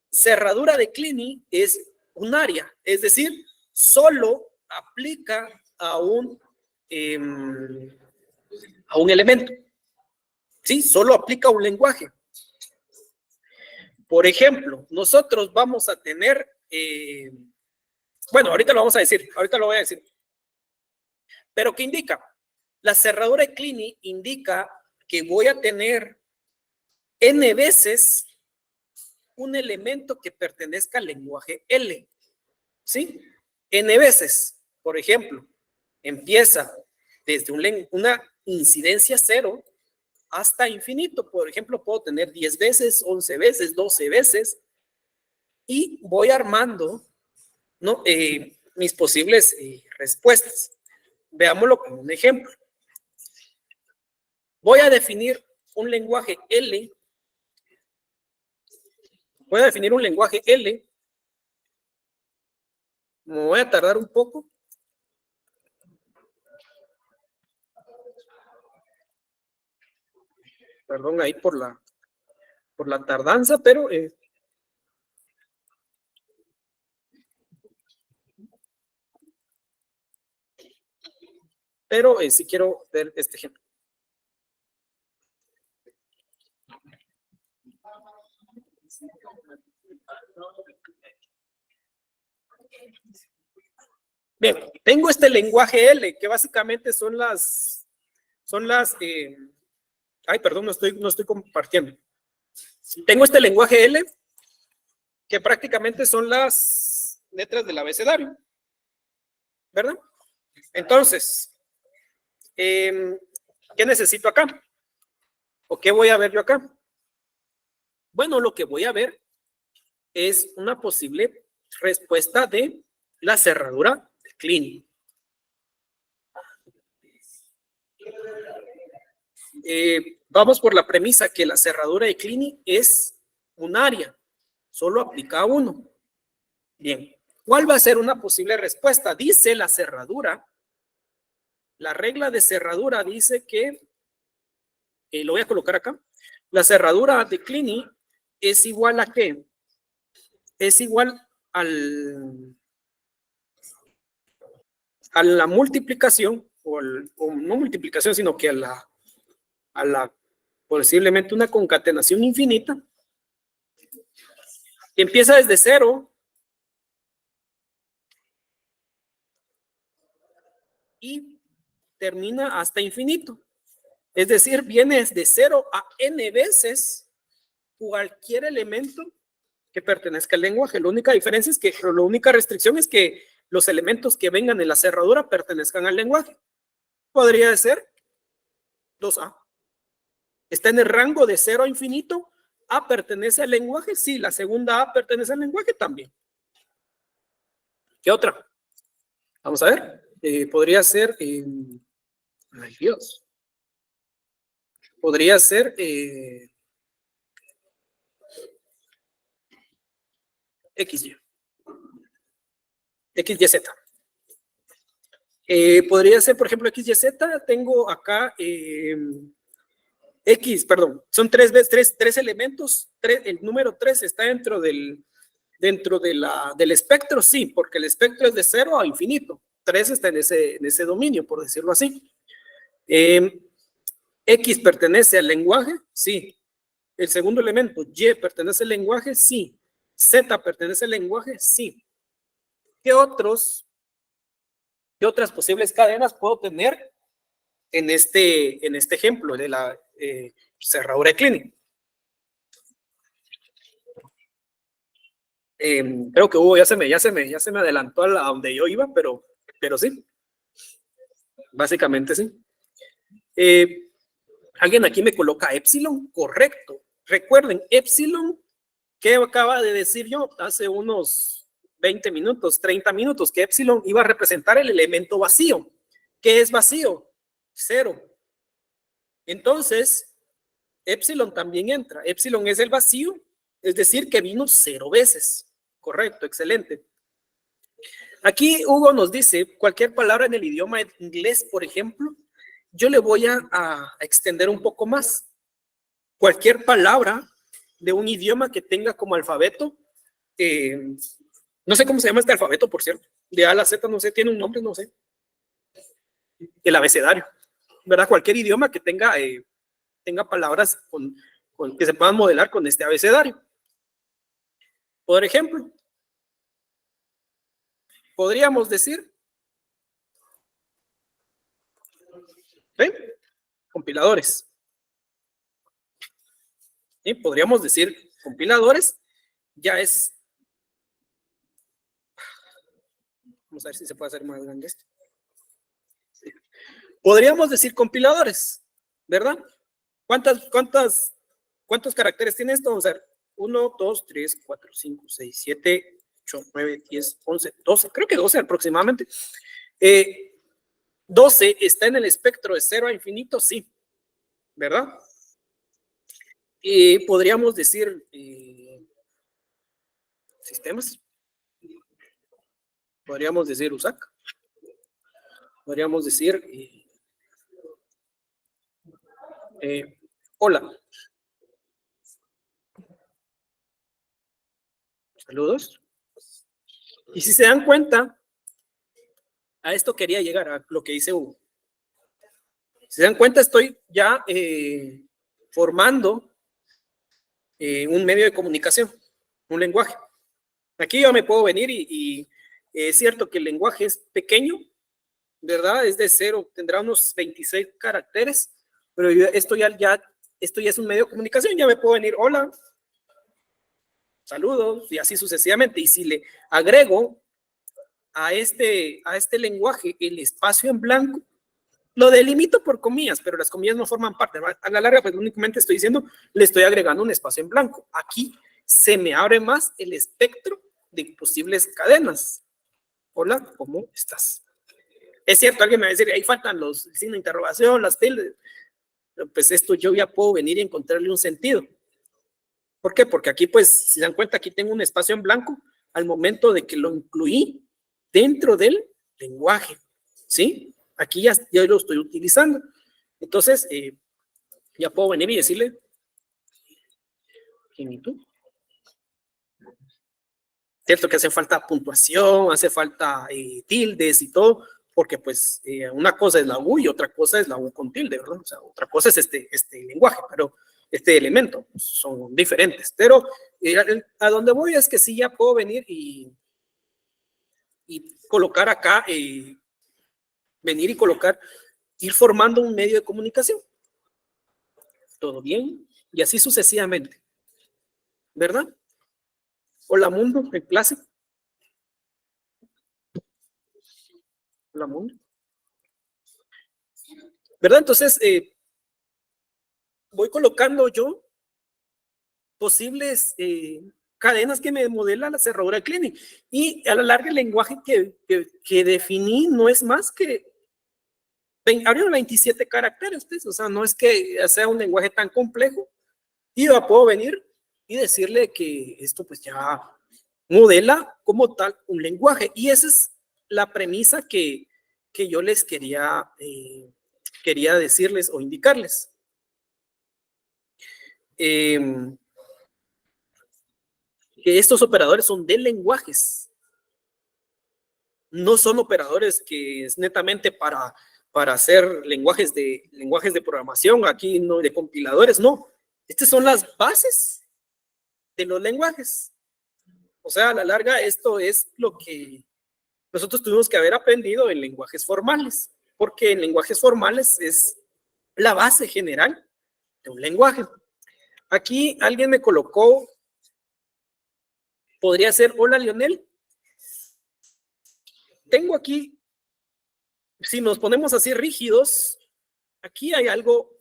Cerradura de Kleene es unaria, es decir, solo aplica a un elemento, ¿sí? Solo aplica a un lenguaje. Por ejemplo, nosotros vamos a tener, bueno, ahorita lo vamos a decir, ahorita lo voy a decir. ¿Pero qué indica? La cerradura de Kleene indica que voy a tener n veces un elemento que pertenezca al lenguaje L, ¿sí? N veces, por ejemplo, empieza desde una incidencia cero hasta infinito. Por ejemplo, puedo tener 10 veces, 11 veces, 12 veces, y voy armando, ¿no? Mis posibles respuestas. Veámoslo como un ejemplo. Voy a definir un lenguaje L. Voy a definir un lenguaje L. Me voy a tardar un poco. Perdón ahí por la tardanza, pero sí quiero ver este ejemplo. Bien, tengo este lenguaje L, que básicamente son las, ay, perdón, no estoy compartiendo. Tengo este lenguaje L, que prácticamente son las letras del abecedario, ¿verdad? Entonces, ¿qué necesito acá? ¿O qué voy a ver yo acá? Bueno, lo que voy a ver es una posible respuesta de la cerradura de Kleene. Vamos por la premisa que la cerradura de Kleene es unaria, solo aplica a uno. Bien, ¿cuál va a ser una posible respuesta? Dice la cerradura, la regla de cerradura dice que, lo voy a colocar acá, la cerradura de Kleene es igual a ¿qué? Es igual a la multiplicación, o no multiplicación, sino que a la posiblemente una concatenación infinita, que empieza desde cero y termina hasta infinito. Es decir, viene desde 0 a n veces cualquier elemento que pertenezca al lenguaje. La única diferencia es que, la única restricción es que los elementos que vengan en la cerradura pertenezcan al lenguaje. Podría ser 2A. Está en el rango de 0 a infinito. A pertenece al lenguaje. Sí, la segunda A pertenece al lenguaje también. ¿Qué otra? Vamos a ver. Podría ser... ay, Dios. Podría ser... XY. XYZ. Podría ser, por ejemplo, XYZ. Tengo acá son tres elementos. El número 3 está dentro del espectro, sí, porque el espectro es de 0 a infinito. 3 está en ese dominio, por decirlo así. X pertenece al lenguaje, sí. El segundo elemento, Y, pertenece al lenguaje, sí. Z pertenece al lenguaje, sí. ¿Qué otras posibles cadenas puedo tener en este ejemplo de la cerradura de Kleene. Creo que Hugo ya se me adelantó a donde yo iba, pero sí, básicamente sí. Alguien aquí me coloca epsilon, correcto. Recuerden, epsilon, ¿qué acaba de decir yo hace unos 20 minutos, 30 minutos? Que epsilon iba a representar el elemento vacío. ¿Qué es vacío? Cero. Entonces, epsilon también entra. Epsilon es el vacío, es decir, que vino 0 veces. Correcto, excelente. Aquí Hugo nos dice, cualquier palabra en el idioma inglés, por ejemplo, yo le voy a extender un poco más. Cualquier palabra de un idioma que tenga como alfabeto, no sé cómo se llama este alfabeto, por cierto, de A a la Z, no sé, tiene un nombre, no sé. El abecedario, ¿verdad? Cualquier idioma que tenga palabras que se puedan modelar con este abecedario. Por ejemplo, podríamos decir, ¿ven? Compiladores. ¿Sí? Podríamos decir compiladores, ya es, vamos a ver si se puede hacer más grande esto. Sí. Podríamos decir compiladores, ¿verdad? ¿Cuántos caracteres tiene esto? Vamos a ver, 1, 2, 3, 4, 5, 6, 7, 8, 9, 10, 11, 12, creo que 12 aproximadamente. 12 está en el espectro de 0 a infinito, sí, ¿verdad? Podríamos decir sistemas, podríamos decir USAC, podríamos decir hola. Saludos. Y si se dan cuenta, a esto quería llegar, a lo que dice Hugo. Si se dan cuenta, estoy ya formando un medio de comunicación, un lenguaje. Aquí yo me puedo venir y es cierto que el lenguaje es pequeño, ¿verdad? Es de 0, tendrá unos 26 caracteres, pero esto ya es un medio de comunicación, ya me puedo venir, hola, saludos, y así sucesivamente. Y si le agrego a este lenguaje el espacio en blanco, lo delimito por comillas, pero las comillas no forman parte. A la larga, pues únicamente estoy diciendo, le estoy agregando un espacio en blanco. Aquí se me abre más el espectro de posibles cadenas. Hola, ¿cómo estás? Es cierto, alguien me va a decir, ahí faltan los signos de interrogación, las tildes. Pues esto yo ya puedo venir y encontrarle un sentido. ¿Por qué? Porque aquí, pues, si se dan cuenta, aquí tengo un espacio en blanco al momento de que lo incluí dentro del lenguaje, ¿sí? Aquí ya lo estoy utilizando. Entonces, ya puedo venir y decirle, finitud. Cierto que hace falta puntuación, hace falta tildes y todo, porque pues una cosa es la U y otra cosa es la U con tilde, ¿verdad? O sea, otra cosa es este lenguaje, pero este elemento son diferentes. Pero a donde voy es que sí ya puedo venir y colocar acá, venir y colocar, ir formando un medio de comunicación. ¿Todo bien? Y así sucesivamente, ¿verdad? Hola mundo, en clase. Hola mundo. ¿Verdad? Entonces, voy colocando yo posibles cadenas que me modela la cerradura de Kleene. Y a la larga el lenguaje que definí no es más que abrieron 27 caracteres, pues, o sea, no es que sea un lenguaje tan complejo. Y yo puedo venir y decirle que esto pues ya modela como tal un lenguaje. Y esa es la premisa que yo les quería decirles o indicarles. Que estos operadores son de lenguajes. No son operadores que es netamente para hacer lenguajes de programación, aquí no de compiladores, no. Estas son las bases de los lenguajes. O sea, a la larga, esto es lo que nosotros tuvimos que haber aprendido en lenguajes formales. porque en lenguajes formales es la base general de un lenguaje. Aquí alguien me colocó, podría ser, hola Lionel, tengo aquí, si nos ponemos así rígidos, aquí hay algo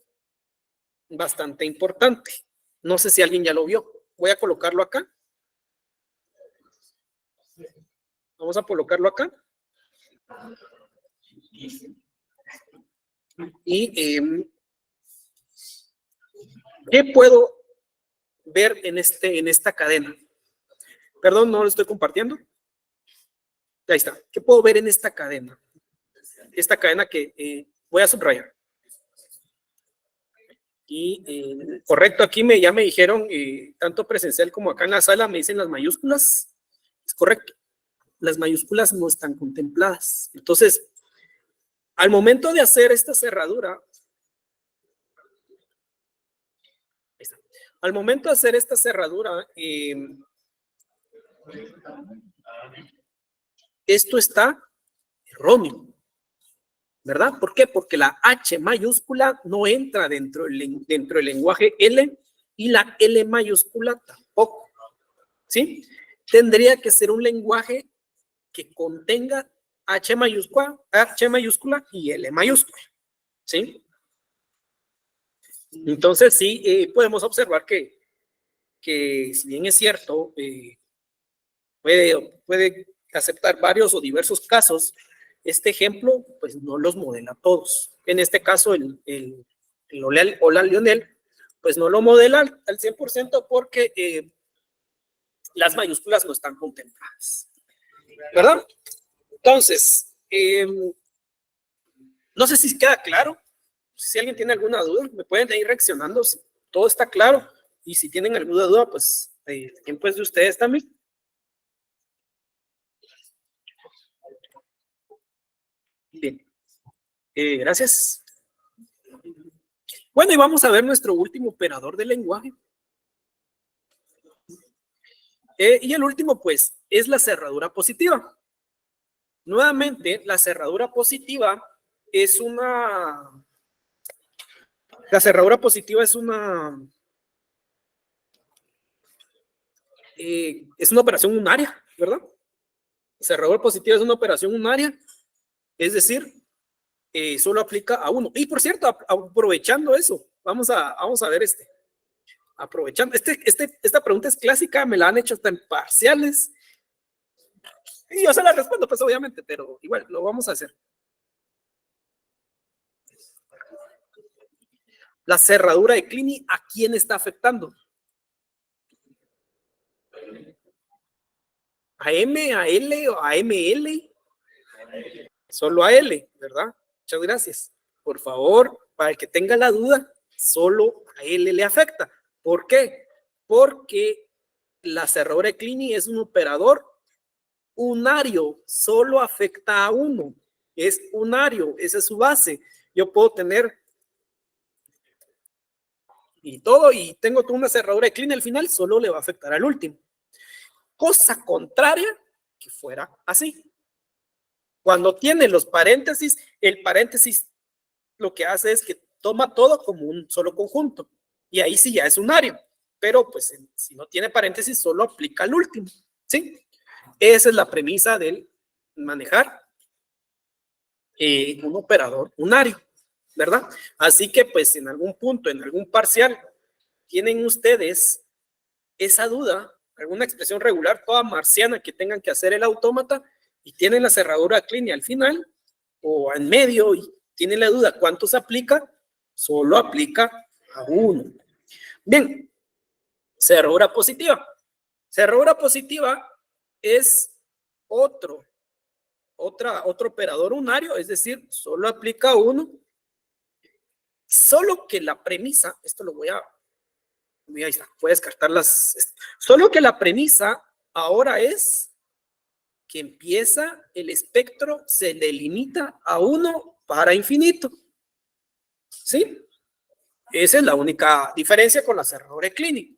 bastante importante. No sé si alguien ya lo vio. Voy a colocarlo acá. Vamos a colocarlo acá. Y ¿qué puedo ver en esta cadena? Perdón, no lo estoy compartiendo. Ahí está. ¿Qué puedo ver en esta cadena? Esta cadena que voy a subrayar. Y correcto, aquí ya me dijeron, tanto presencial como acá en la sala, me dicen las mayúsculas. Es correcto. Las mayúsculas no están contempladas. Entonces, al momento de hacer esta cerradura, al momento de hacer esta cerradura, esto está erróneo, ¿verdad? ¿Por qué? Porque la H mayúscula no entra dentro del lenguaje L y la L mayúscula tampoco, ¿sí? Tendría que ser un lenguaje que contenga H mayúscula y L mayúscula, ¿sí? Entonces, sí, podemos observar que si bien es cierto, puede aceptar varios o diversos casos, este ejemplo, pues no los modela todos. En este caso, el hola Lionel, pues no lo modela al 100% porque las mayúsculas no están contempladas, ¿verdad? Entonces, no sé si queda claro. Si alguien tiene alguna duda, me pueden ir reaccionando si todo está claro. Y si tienen alguna duda, pues, tiempo es de ustedes también. Bien, gracias. Bueno, y vamos a ver nuestro último operador de lenguaje. Y el último, pues, es la cerradura positiva. Nuevamente, la cerradura positiva es una... La cerradura positiva es una operación unaria, ¿verdad? Cerradura positiva es una operación unaria, es decir, solo aplica a uno. Y por cierto, aprovechando eso, vamos a ver aprovechando, esta pregunta es clásica, me la han hecho hasta en parciales, y yo se la respondo, pues obviamente, pero igual, lo vamos a hacer. La cerradura de Kleene, ¿a quién está afectando? ¿A M, a L o a ML? Solo a L, ¿verdad? Muchas gracias. Por favor, para el que tenga la duda, solo a L le afecta. ¿Por qué? Porque la cerradura de Kleene es un operador unario, solo afecta a uno. Es unario, esa es su base. Yo puedo tener y tengo toda una cerradura de Kleene al final, solo le va a afectar al último. Cosa contraria que fuera así. Cuando tiene los paréntesis, el paréntesis lo que hace es que toma todo como un solo conjunto. Y ahí sí ya es unario. Pero pues si no tiene paréntesis, solo aplica al último. ¿Sí? Esa es la premisa del manejar un operador unario, ¿verdad? Así que pues en algún punto, en algún parcial, tienen ustedes esa duda, alguna expresión regular toda marciana que tengan que hacer el autómata y tienen la cerradura Kleene al final o en medio y tienen la duda cuánto se aplica, solo aplica a uno. Bien, cerradura positiva. Cerradura positiva es otro operador unario, es decir, solo aplica a uno, solo que la premisa, esto lo voy a descartar solo que la premisa ahora es que empieza el espectro, se delimita a 1 para infinito. ¿Sí? Esa es la única diferencia con la cerradura de Kleene,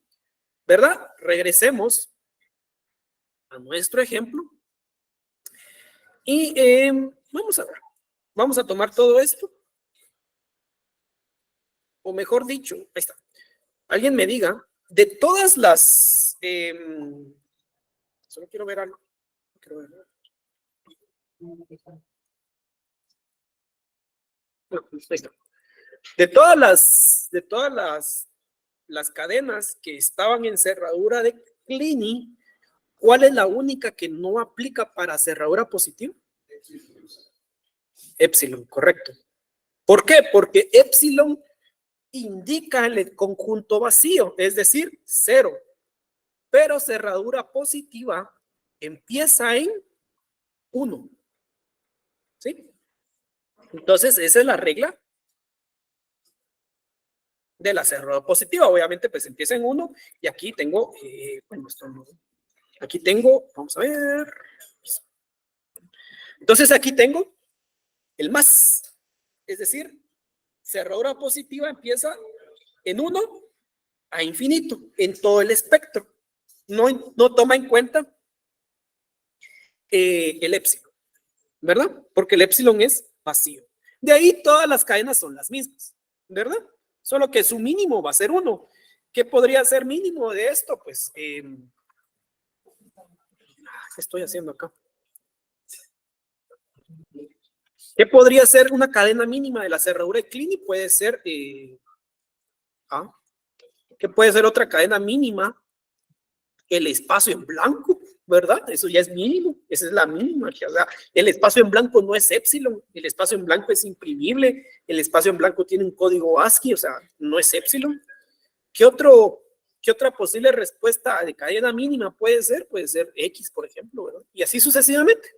¿verdad? Regresemos a nuestro ejemplo y vamos a ver. vamos a tomar todo esto, o mejor dicho, ahí está. Alguien me diga, de todas las, solo quiero ver algo. De todas las cadenas que estaban en cerradura de Kleene, ¿cuál es la única que no aplica para cerradura positiva? Epsilon, correcto. ¿Por qué? Porque epsilon indica el conjunto vacío, es decir, 0. Pero cerradura positiva empieza en 1. ¿Sí? Entonces, esa es la regla de la cerradura positiva. Obviamente, pues empieza en 1 y aquí tengo, bueno, esto no. Aquí tengo, vamos a ver. Entonces, aquí tengo el más, es decir, cerradura positiva empieza en 1 a infinito, en todo el espectro. No toma en cuenta el épsilon, ¿verdad? Porque el épsilon es vacío. De ahí todas las cadenas son las mismas, ¿verdad? Solo que su mínimo va a ser 1. ¿Qué podría ser mínimo de esto? Pues, ¿qué estoy haciendo acá? ¿Qué podría ser una cadena mínima de la cerradura de Kleene? Puede ser, ¿qué puede ser otra cadena mínima? El espacio en blanco, ¿verdad? Eso ya es mínimo, esa es la mínima. O sea, el espacio en blanco no es epsilon, el espacio en blanco es imprimible, el espacio en blanco tiene un código ASCII, o sea, no es epsilon. ¿Qué otra posible respuesta de cadena mínima puede ser? Puede ser X, por ejemplo, ¿verdad? Y así sucesivamente.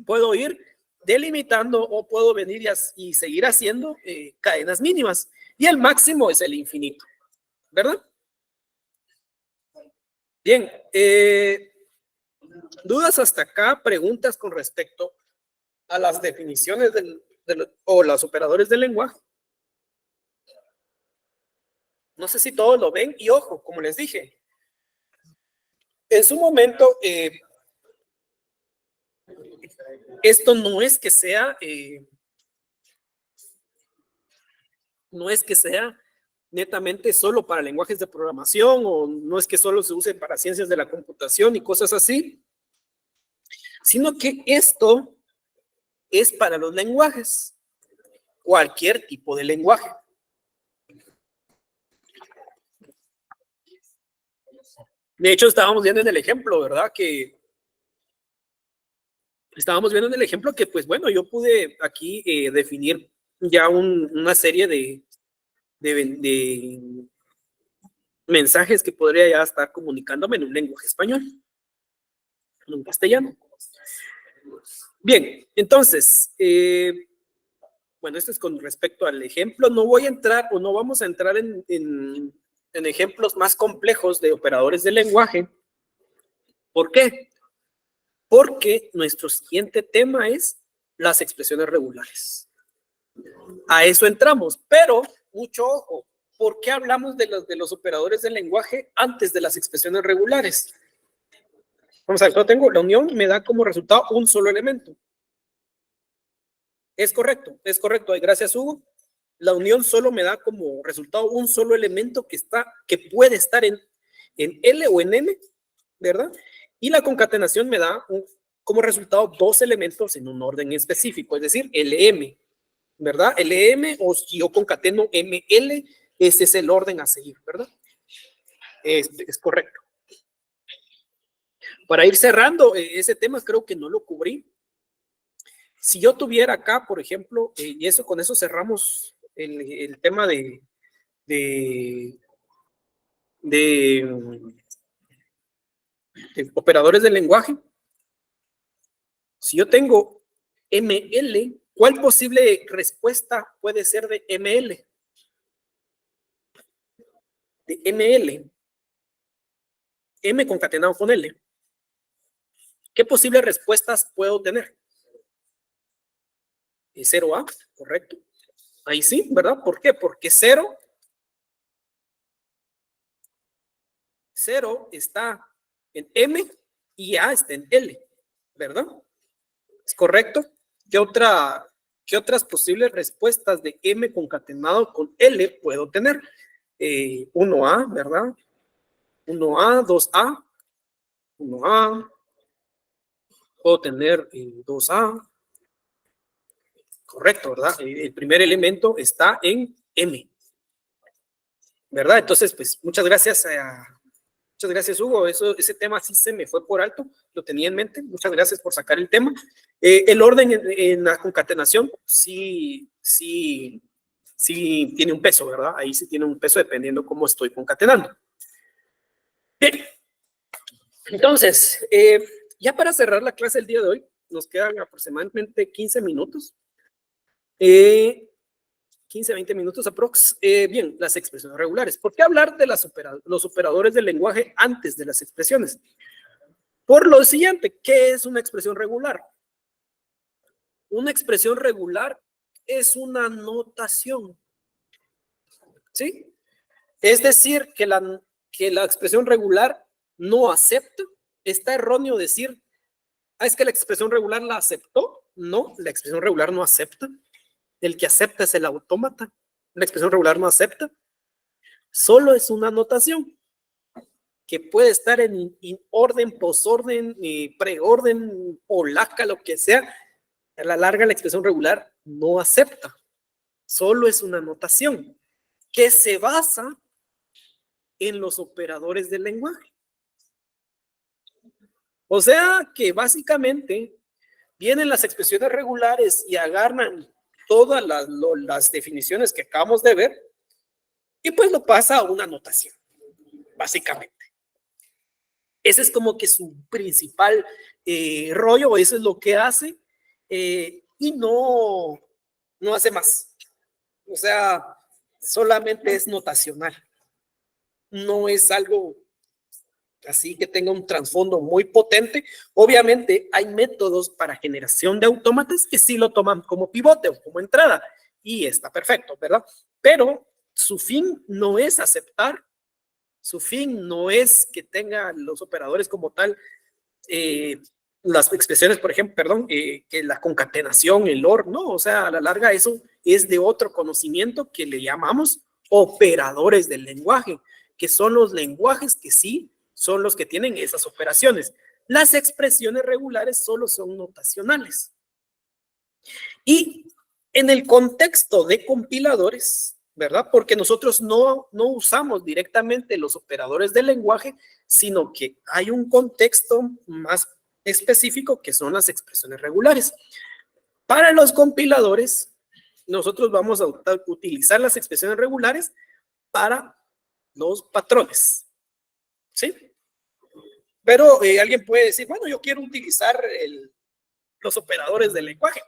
Puedo ir delimitando o puedo venir y seguir haciendo cadenas mínimas. Y el máximo es el infinito, ¿verdad? Bien, ¿dudas hasta acá? ¿Preguntas con respecto a las definiciones o los operadores del lenguaje? No sé si todos lo ven y ojo, como les dije, en su momento, esto no es que sea netamente solo para lenguajes de programación o no es que solo se use para ciencias de la computación y cosas así, sino que esto es para los lenguajes, cualquier tipo de lenguaje. De hecho, estábamos viendo en el ejemplo, ¿verdad? Pues bueno, yo pude aquí definir ya una serie de mensajes que podría ya estar comunicándome en un lenguaje español, en un castellano. Bien, entonces, bueno, esto es con respecto al ejemplo. No voy a entrar o no vamos a entrar en ejemplos más complejos de operadores de lenguaje. ¿Por qué? Porque nuestro siguiente tema es las expresiones regulares. A eso entramos, pero mucho ojo. ¿Por qué hablamos de los operadores del lenguaje antes de las expresiones regulares? Vamos a ver, yo tengo la unión, me da como resultado un solo elemento. Es correcto. Gracias, Hugo. La unión solo me da como resultado un solo elemento que puede estar en L o en M, ¿verdad? Y la concatenación me da como resultado dos elementos en un orden específico, es decir, LM, ¿verdad? LM o si yo concateno ML, ese es el orden a seguir, ¿verdad? Es correcto. Para ir cerrando ese tema, creo que no lo cubrí. Si yo tuviera acá, por ejemplo, y con eso cerramos el tema de operadores del lenguaje. Si yo tengo ML, ¿cuál posible respuesta puede ser de ML? De ML. M concatenado con L. ¿Qué posibles respuestas puedo tener? 0A, correcto. Ahí sí, ¿verdad? ¿Por qué? Porque 0 está en M y A está en L, ¿verdad? ¿Es correcto? ¿qué otras posibles respuestas de M concatenado con L puedo tener? 1A, ¿verdad? 1A, 2A, 1A, puedo tener 2A, correcto, ¿verdad? El primer elemento está en M, ¿verdad? Entonces, pues, muchas gracias, Hugo. Ese tema sí se me fue por alto, lo tenía en mente. Muchas gracias por sacar el tema. El orden en la concatenación sí tiene un peso, ¿verdad? Ahí sí tiene un peso dependiendo cómo estoy concatenando. Bien. Entonces, ya para cerrar la clase el día de hoy, nos quedan aproximadamente 15 minutos. 15, 20 minutos aprox. Bien, las expresiones regulares. ¿Por qué hablar de los operadores del lenguaje antes de las expresiones? Por lo siguiente, ¿qué es una expresión regular? Una expresión regular es una notación, ¿sí? Es decir, que la expresión regular no acepta. Está erróneo decir, es que la expresión regular la aceptó. No, la expresión regular no acepta. El que acepta es el autómata. La expresión regular no acepta. Solo es una notación que puede estar en orden, posorden, preorden, polaca, lo que sea. A la larga, la expresión regular no acepta. Solo es una notación que se basa en los operadores del lenguaje. O sea que básicamente vienen las expresiones regulares y agarran todas las definiciones que acabamos de ver y pues lo pasa a una notación, básicamente. Ese es como que su principal rollo, eso es lo que hace y no hace más. O sea, solamente es notacional. No es algo así que tenga un trasfondo muy potente. Obviamente hay métodos para generación de autómatas que sí lo toman como pivote o como entrada y está perfecto, ¿verdad? Pero su fin no es aceptar, su fin no es que tenga los operadores como tal, las expresiones, por ejemplo, perdón, que la concatenación, el OR, no, o sea, a la larga eso es de otro conocimiento que le llamamos operadores del lenguaje, que son los lenguajes que sí son los que tienen esas operaciones. Las expresiones regulares solo son notacionales. Y en el contexto de compiladores, ¿verdad? Porque nosotros no usamos directamente los operadores del lenguaje, sino que hay un contexto más específico que son las expresiones regulares. Para los compiladores, nosotros vamos a utilizar las expresiones regulares para los patrones, ¿sí? Pero alguien puede decir, bueno, yo quiero utilizar los operadores del lenguaje.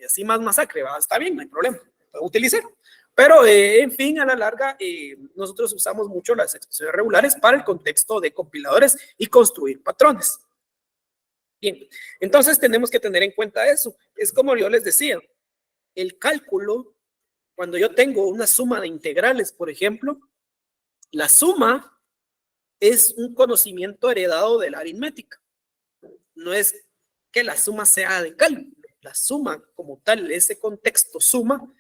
Y así más masacre, ¿va? Está bien, no hay problema, puedo utilizar. Pero, en fin, a la larga, nosotros usamos mucho las expresiones regulares para el contexto de compiladores y construir patrones. Bien, entonces tenemos que tener en cuenta eso. Es como yo les decía, el cálculo, cuando yo tengo una suma de integrales, por ejemplo, la suma es un conocimiento heredado de la aritmética. No es que la suma sea de cálculo. La suma como tal, ese contexto suma,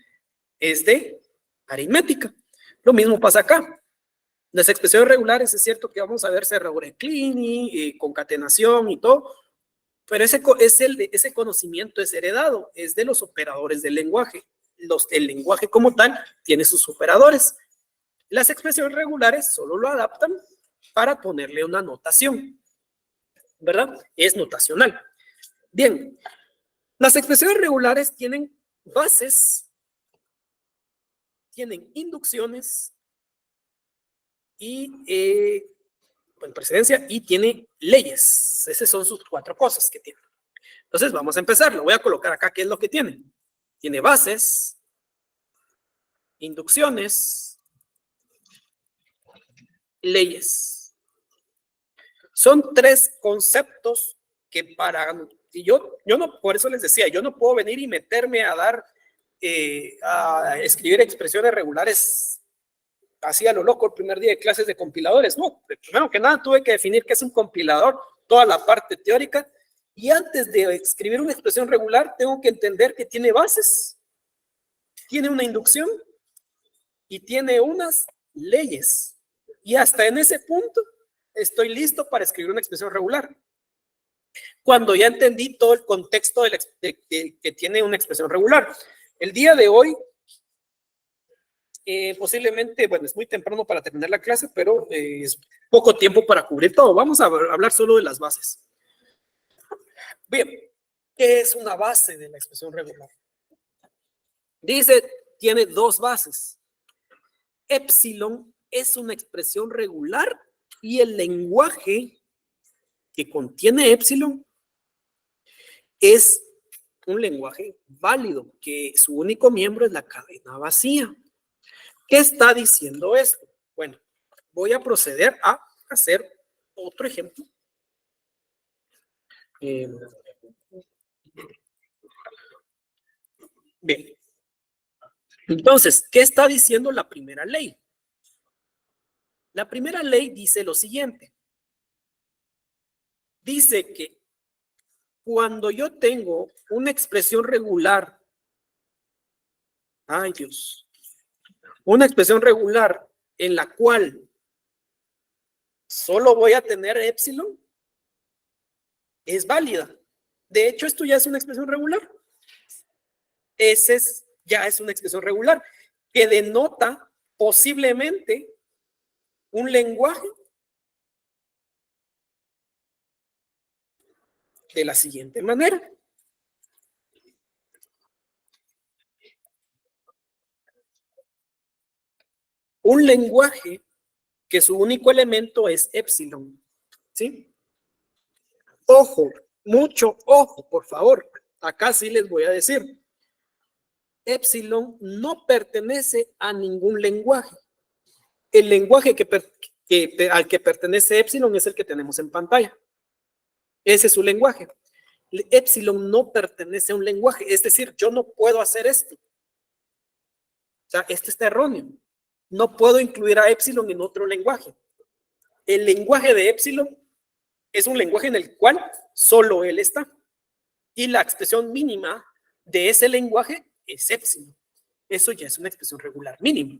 es de aritmética. Lo mismo pasa acá. Las expresiones regulares es cierto que vamos a ver Serragore-Clini, concatenación y todo, pero ese conocimiento es heredado, es de los operadores del lenguaje. El lenguaje como tal tiene sus operadores. Las expresiones regulares solo lo adaptan para ponerle una notación, ¿verdad? Es notacional. Bien, las expresiones regulares tienen bases, tienen inducciones y precedencia y tiene leyes. Esas son sus 4 cosas que tiene. Entonces vamos a empezar. Lo voy a colocar acá. ¿Qué es lo que tiene? Tiene bases, inducciones, leyes. Son 3 conceptos que yo no, por eso les decía, yo no puedo venir y meterme a escribir expresiones regulares así a lo loco el primer día de clases de compiladores. No, primero que nada tuve que definir qué es un compilador, toda la parte teórica, Y antes de escribir una expresión regular, tengo que entender que tiene bases, tiene una inducción y tiene unas leyes. Y hasta en ese punto estoy listo para escribir una expresión regular. Cuando ya entendí todo el contexto que tiene una expresión regular. El día de hoy, posiblemente, bueno, es muy temprano para terminar la clase, pero es poco tiempo para cubrir todo. Vamos a hablar solo de las bases. Bien, ¿qué es una base de la expresión regular? Dice, tiene dos bases. Épsilon es una expresión regular y el lenguaje que contiene épsilon es un lenguaje válido, que su único miembro es la cadena vacía. ¿Qué está diciendo esto? Bueno, voy a proceder a hacer otro ejemplo. Bien. Entonces, ¿qué está diciendo la primera ley? La primera ley dice lo siguiente. Dice que cuando yo tengo una expresión regular, ay Dios, una expresión regular en la cual solo voy a tener épsilon, es válida. De hecho, esto ya es una expresión regular. Ya es una expresión regular que denota posiblemente un lenguaje de la siguiente manera. Un lenguaje que su único elemento es épsilon, ¿sí? Ojo, mucho ojo, por favor. Acá sí les voy a decir. Épsilon no pertenece a ningún lenguaje. El lenguaje al que pertenece épsilon es el que tenemos en pantalla. Ese es su lenguaje. Épsilon no pertenece a un lenguaje, es decir, yo no puedo hacer esto. O sea, esto está erróneo. No puedo incluir a épsilon en otro lenguaje. El lenguaje de épsilon es un lenguaje en el cual solo él está. Y la expresión mínima de ese lenguaje es épsilon. Eso ya es una expresión regular mínima.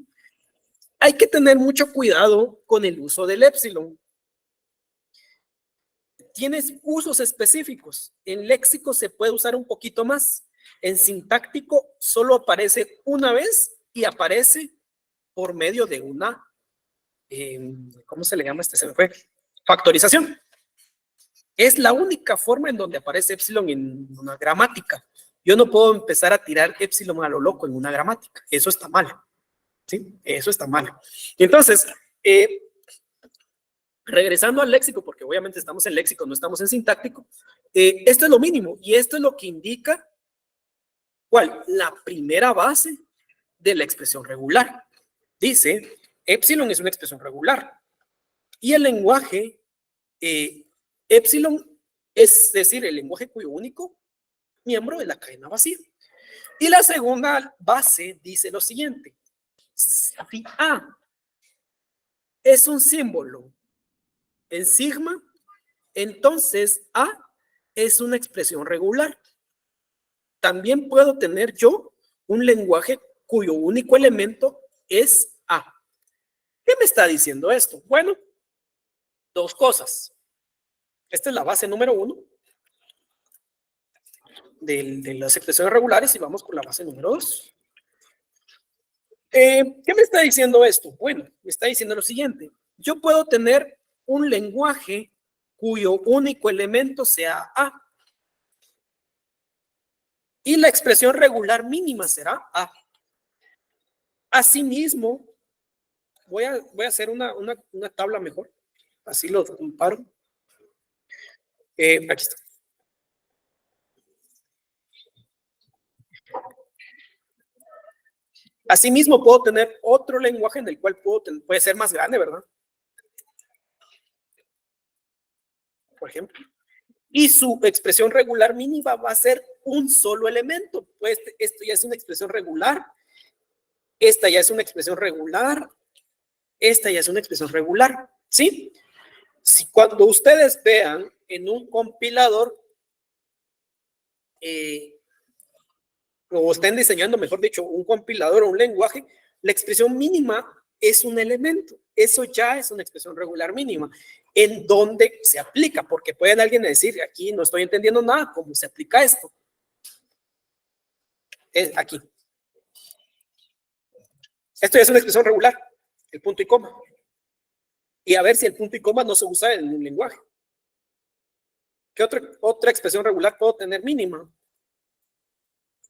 Hay que tener mucho cuidado con el uso del épsilon. Tienes usos específicos. En léxico se puede usar un poquito más. En sintáctico solo aparece una vez y aparece por medio de una, ¿cómo se le llama este? Se me fue. Factorización. Es la única forma en donde aparece épsilon en una gramática. Yo no puedo empezar a tirar épsilon a lo loco en una gramática. Eso está mal. ¿Sí? Eso está mal. Entonces, regresando al léxico, porque obviamente estamos en léxico, no estamos en sintáctico, esto es lo mínimo y esto es lo que indica ¿cuál? La primera base de la expresión regular. Dice, épsilon es una expresión regular y el lenguaje épsilon es decir, el lenguaje cuyo único miembro es la cadena vacía. Y la segunda base dice lo siguiente, si A es un símbolo en sigma, entonces A es una expresión regular. También puedo tener yo un lenguaje cuyo único elemento es A. ¿Qué me está diciendo esto? Bueno, dos cosas. Esta es la base número 1 de las expresiones regulares y vamos con la base número 2. ¿Qué me está diciendo esto? Bueno, me está diciendo lo siguiente. Yo puedo tener un lenguaje cuyo único elemento sea A. Y la expresión regular mínima será A. Asimismo, voy a hacer una tabla mejor. Así lo comparo. Aquí está. Asimismo, puedo tener otro lenguaje en el cual puede ser más grande, ¿verdad? Por ejemplo. Y su expresión regular mínima va a ser un solo elemento. Pues esto ya es una expresión regular. Esta ya es una expresión regular. Esta ya es una expresión regular. ¿Sí? Si cuando ustedes vean en un compilador o estén diseñando, mejor dicho, un compilador o un lenguaje, la expresión mínima es un elemento. Eso ya es una expresión regular mínima. ¿En dónde se aplica? Porque pueden alguien decir, aquí no estoy entendiendo nada, ¿cómo se aplica esto? Es aquí. Esto ya es una expresión regular, el punto y coma. Y a ver si el punto y coma no se usa en un lenguaje. ¿Qué otra expresión regular puedo tener mínima?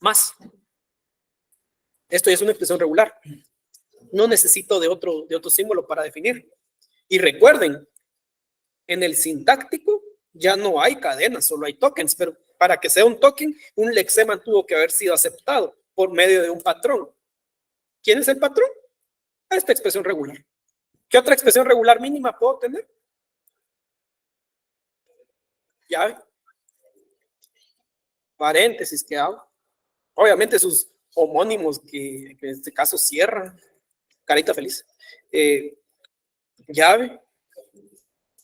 Más. Esto ya es una expresión regular. No necesito de otro símbolo para definir. Y recuerden, en el sintáctico ya no hay cadenas, solo hay tokens, pero para que sea un token, un lexema tuvo que haber sido aceptado por medio de un patrón. ¿Quién es el patrón? Esta expresión regular. ¿Qué otra expresión regular mínima puedo tener? Llave. Paréntesis que hago. Obviamente sus homónimos, que en este caso cierran. Carita feliz. Llave.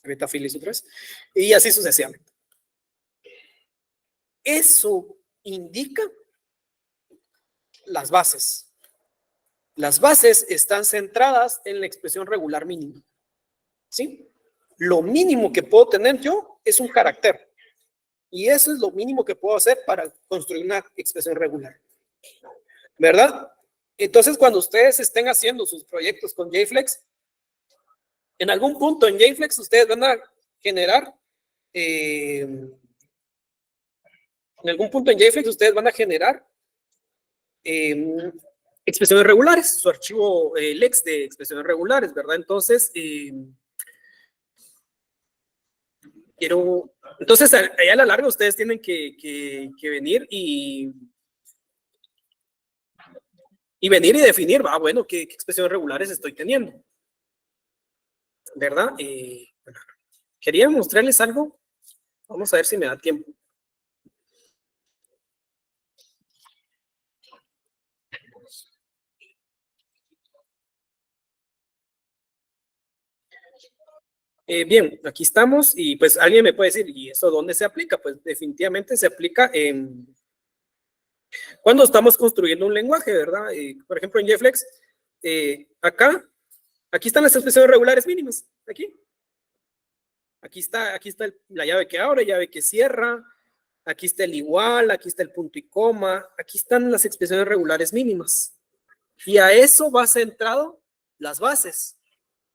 Carita feliz otra vez. Y así sucesivamente. Eso indica las bases. Las bases están centradas en la expresión regular mínima. ¿Sí? Lo mínimo que puedo tener yo es un carácter. Y eso es lo mínimo que puedo hacer para construir una expresión regular. ¿Verdad? Entonces, cuando ustedes estén haciendo sus proyectos con JFlex, en algún punto en JFlex ustedes van a generar expresiones regulares, su archivo lex de expresiones regulares, ¿verdad? Entonces, entonces allá a la larga ustedes tienen que venir y venir y definir, bueno, ¿qué expresiones regulares estoy teniendo? ¿Verdad? Quería mostrarles algo. Vamos a ver si me da tiempo. Bien, aquí estamos y pues alguien me puede decir, ¿y eso dónde se aplica? Pues definitivamente se aplica cuando estamos construyendo un lenguaje, ¿verdad? Por ejemplo, en JFlex, aquí están las expresiones regulares mínimas, aquí está la llave que abre, llave que cierra, aquí está el igual, aquí está el punto y coma, aquí están las expresiones regulares mínimas. Y a eso va centrado las bases.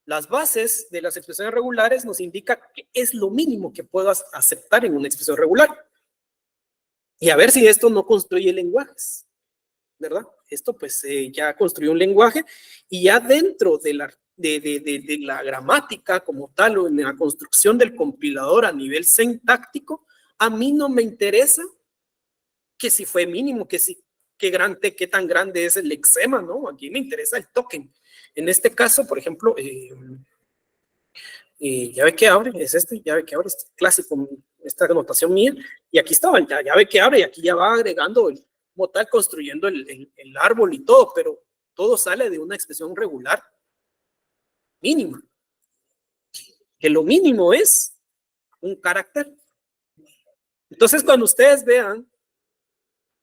Las bases de las expresiones regulares nos indican qué es lo mínimo que puedo aceptar en una expresión regular. Y a ver si esto no construye lenguajes, ¿verdad? Esto pues ya construyó un lenguaje y ya dentro de la gramática como tal o en la construcción del compilador a nivel sintáctico, a mí no me interesa que si fue mínimo, qué tan grande es el lexema, ¿no? Aquí me interesa el token. En este caso, por ejemplo, llave que abre, es llave que abre, este clásico, esta anotación mía, y aquí estaba, llave que abre, y aquí ya va agregando, como tal, construyendo el árbol y todo, pero todo sale de una expresión regular mínima, que lo mínimo es un carácter. Entonces, cuando ustedes vean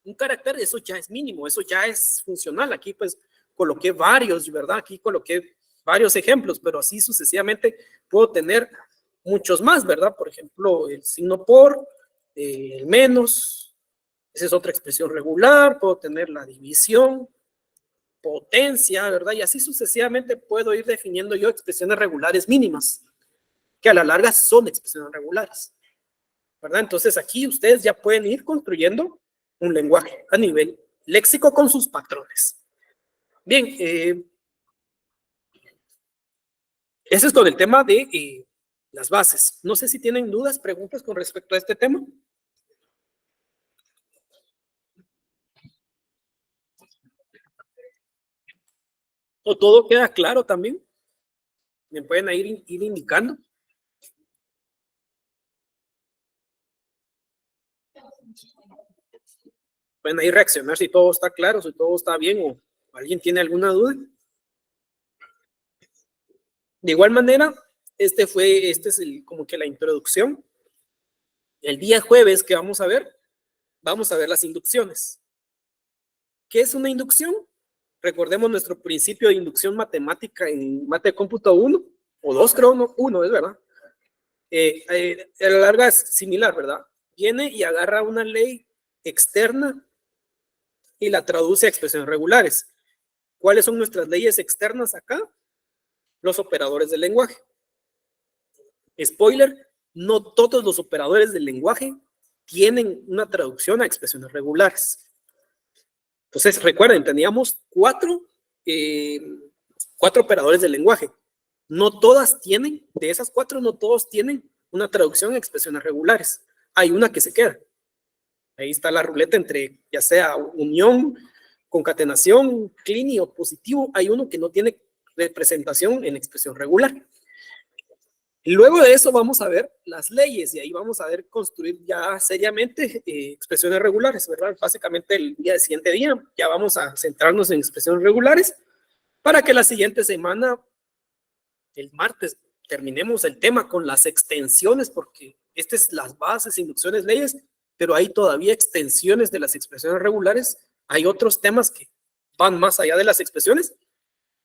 un carácter, eso ya es mínimo, eso ya es funcional. Aquí pues coloqué varios, ¿verdad? Aquí coloqué varios ejemplos, pero así sucesivamente puedo tener muchos más, ¿verdad? Por ejemplo, el signo por, el menos, esa es otra expresión regular, puedo tener la división, potencia, ¿verdad? Y así sucesivamente puedo ir definiendo yo expresiones regulares mínimas, que a la larga son expresiones regulares, ¿verdad? Entonces aquí ustedes ya pueden ir construyendo un lenguaje a nivel léxico con sus patrones. Bien, ese es con el tema de las bases. No sé si tienen dudas, preguntas con respecto a este tema. ¿O todo queda claro también? ¿Me pueden ir indicando? Pueden ahí reaccionar si todo está claro, si todo está bien o alguien tiene alguna duda. De igual manera, este es como que la introducción. El día jueves que vamos a ver vamos a ver las inducciones. ¿Qué es una inducción? Recordemos nuestro principio de inducción matemática en mate de cómputo 1 o 2, creo, no, 1, es verdad. A la larga es similar, ¿verdad? Viene y agarra una ley externa y la traduce a expresiones regulares. ¿Cuáles son nuestras leyes externas acá? Los operadores del lenguaje. Spoiler, no todos los operadores del lenguaje tienen una traducción a expresiones regulares. Entonces, recuerden, teníamos cuatro operadores del lenguaje. No todas tienen, de esas cuatro, no todos tienen una traducción a expresiones regulares. Hay una que se queda. Ahí está la ruleta entre, ya sea unión, concatenación, clean o positivo. Hay uno que no tiene representación en expresión regular. Luego de eso vamos a ver las leyes y ahí vamos a ver construir ya seriamente expresiones regulares, ¿verdad? Básicamente el siguiente día ya vamos a centrarnos en expresiones regulares para que la siguiente semana, el martes, terminemos el tema con las extensiones, porque estas es las bases, inducciones, leyes, pero hay todavía extensiones de las expresiones regulares. Hay otros temas que van más allá de las expresiones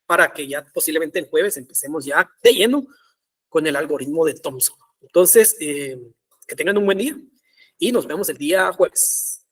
para que ya posiblemente el jueves empecemos ya de lleno con el algoritmo de Thomson. Entonces, que tengan un buen día y nos vemos el día jueves.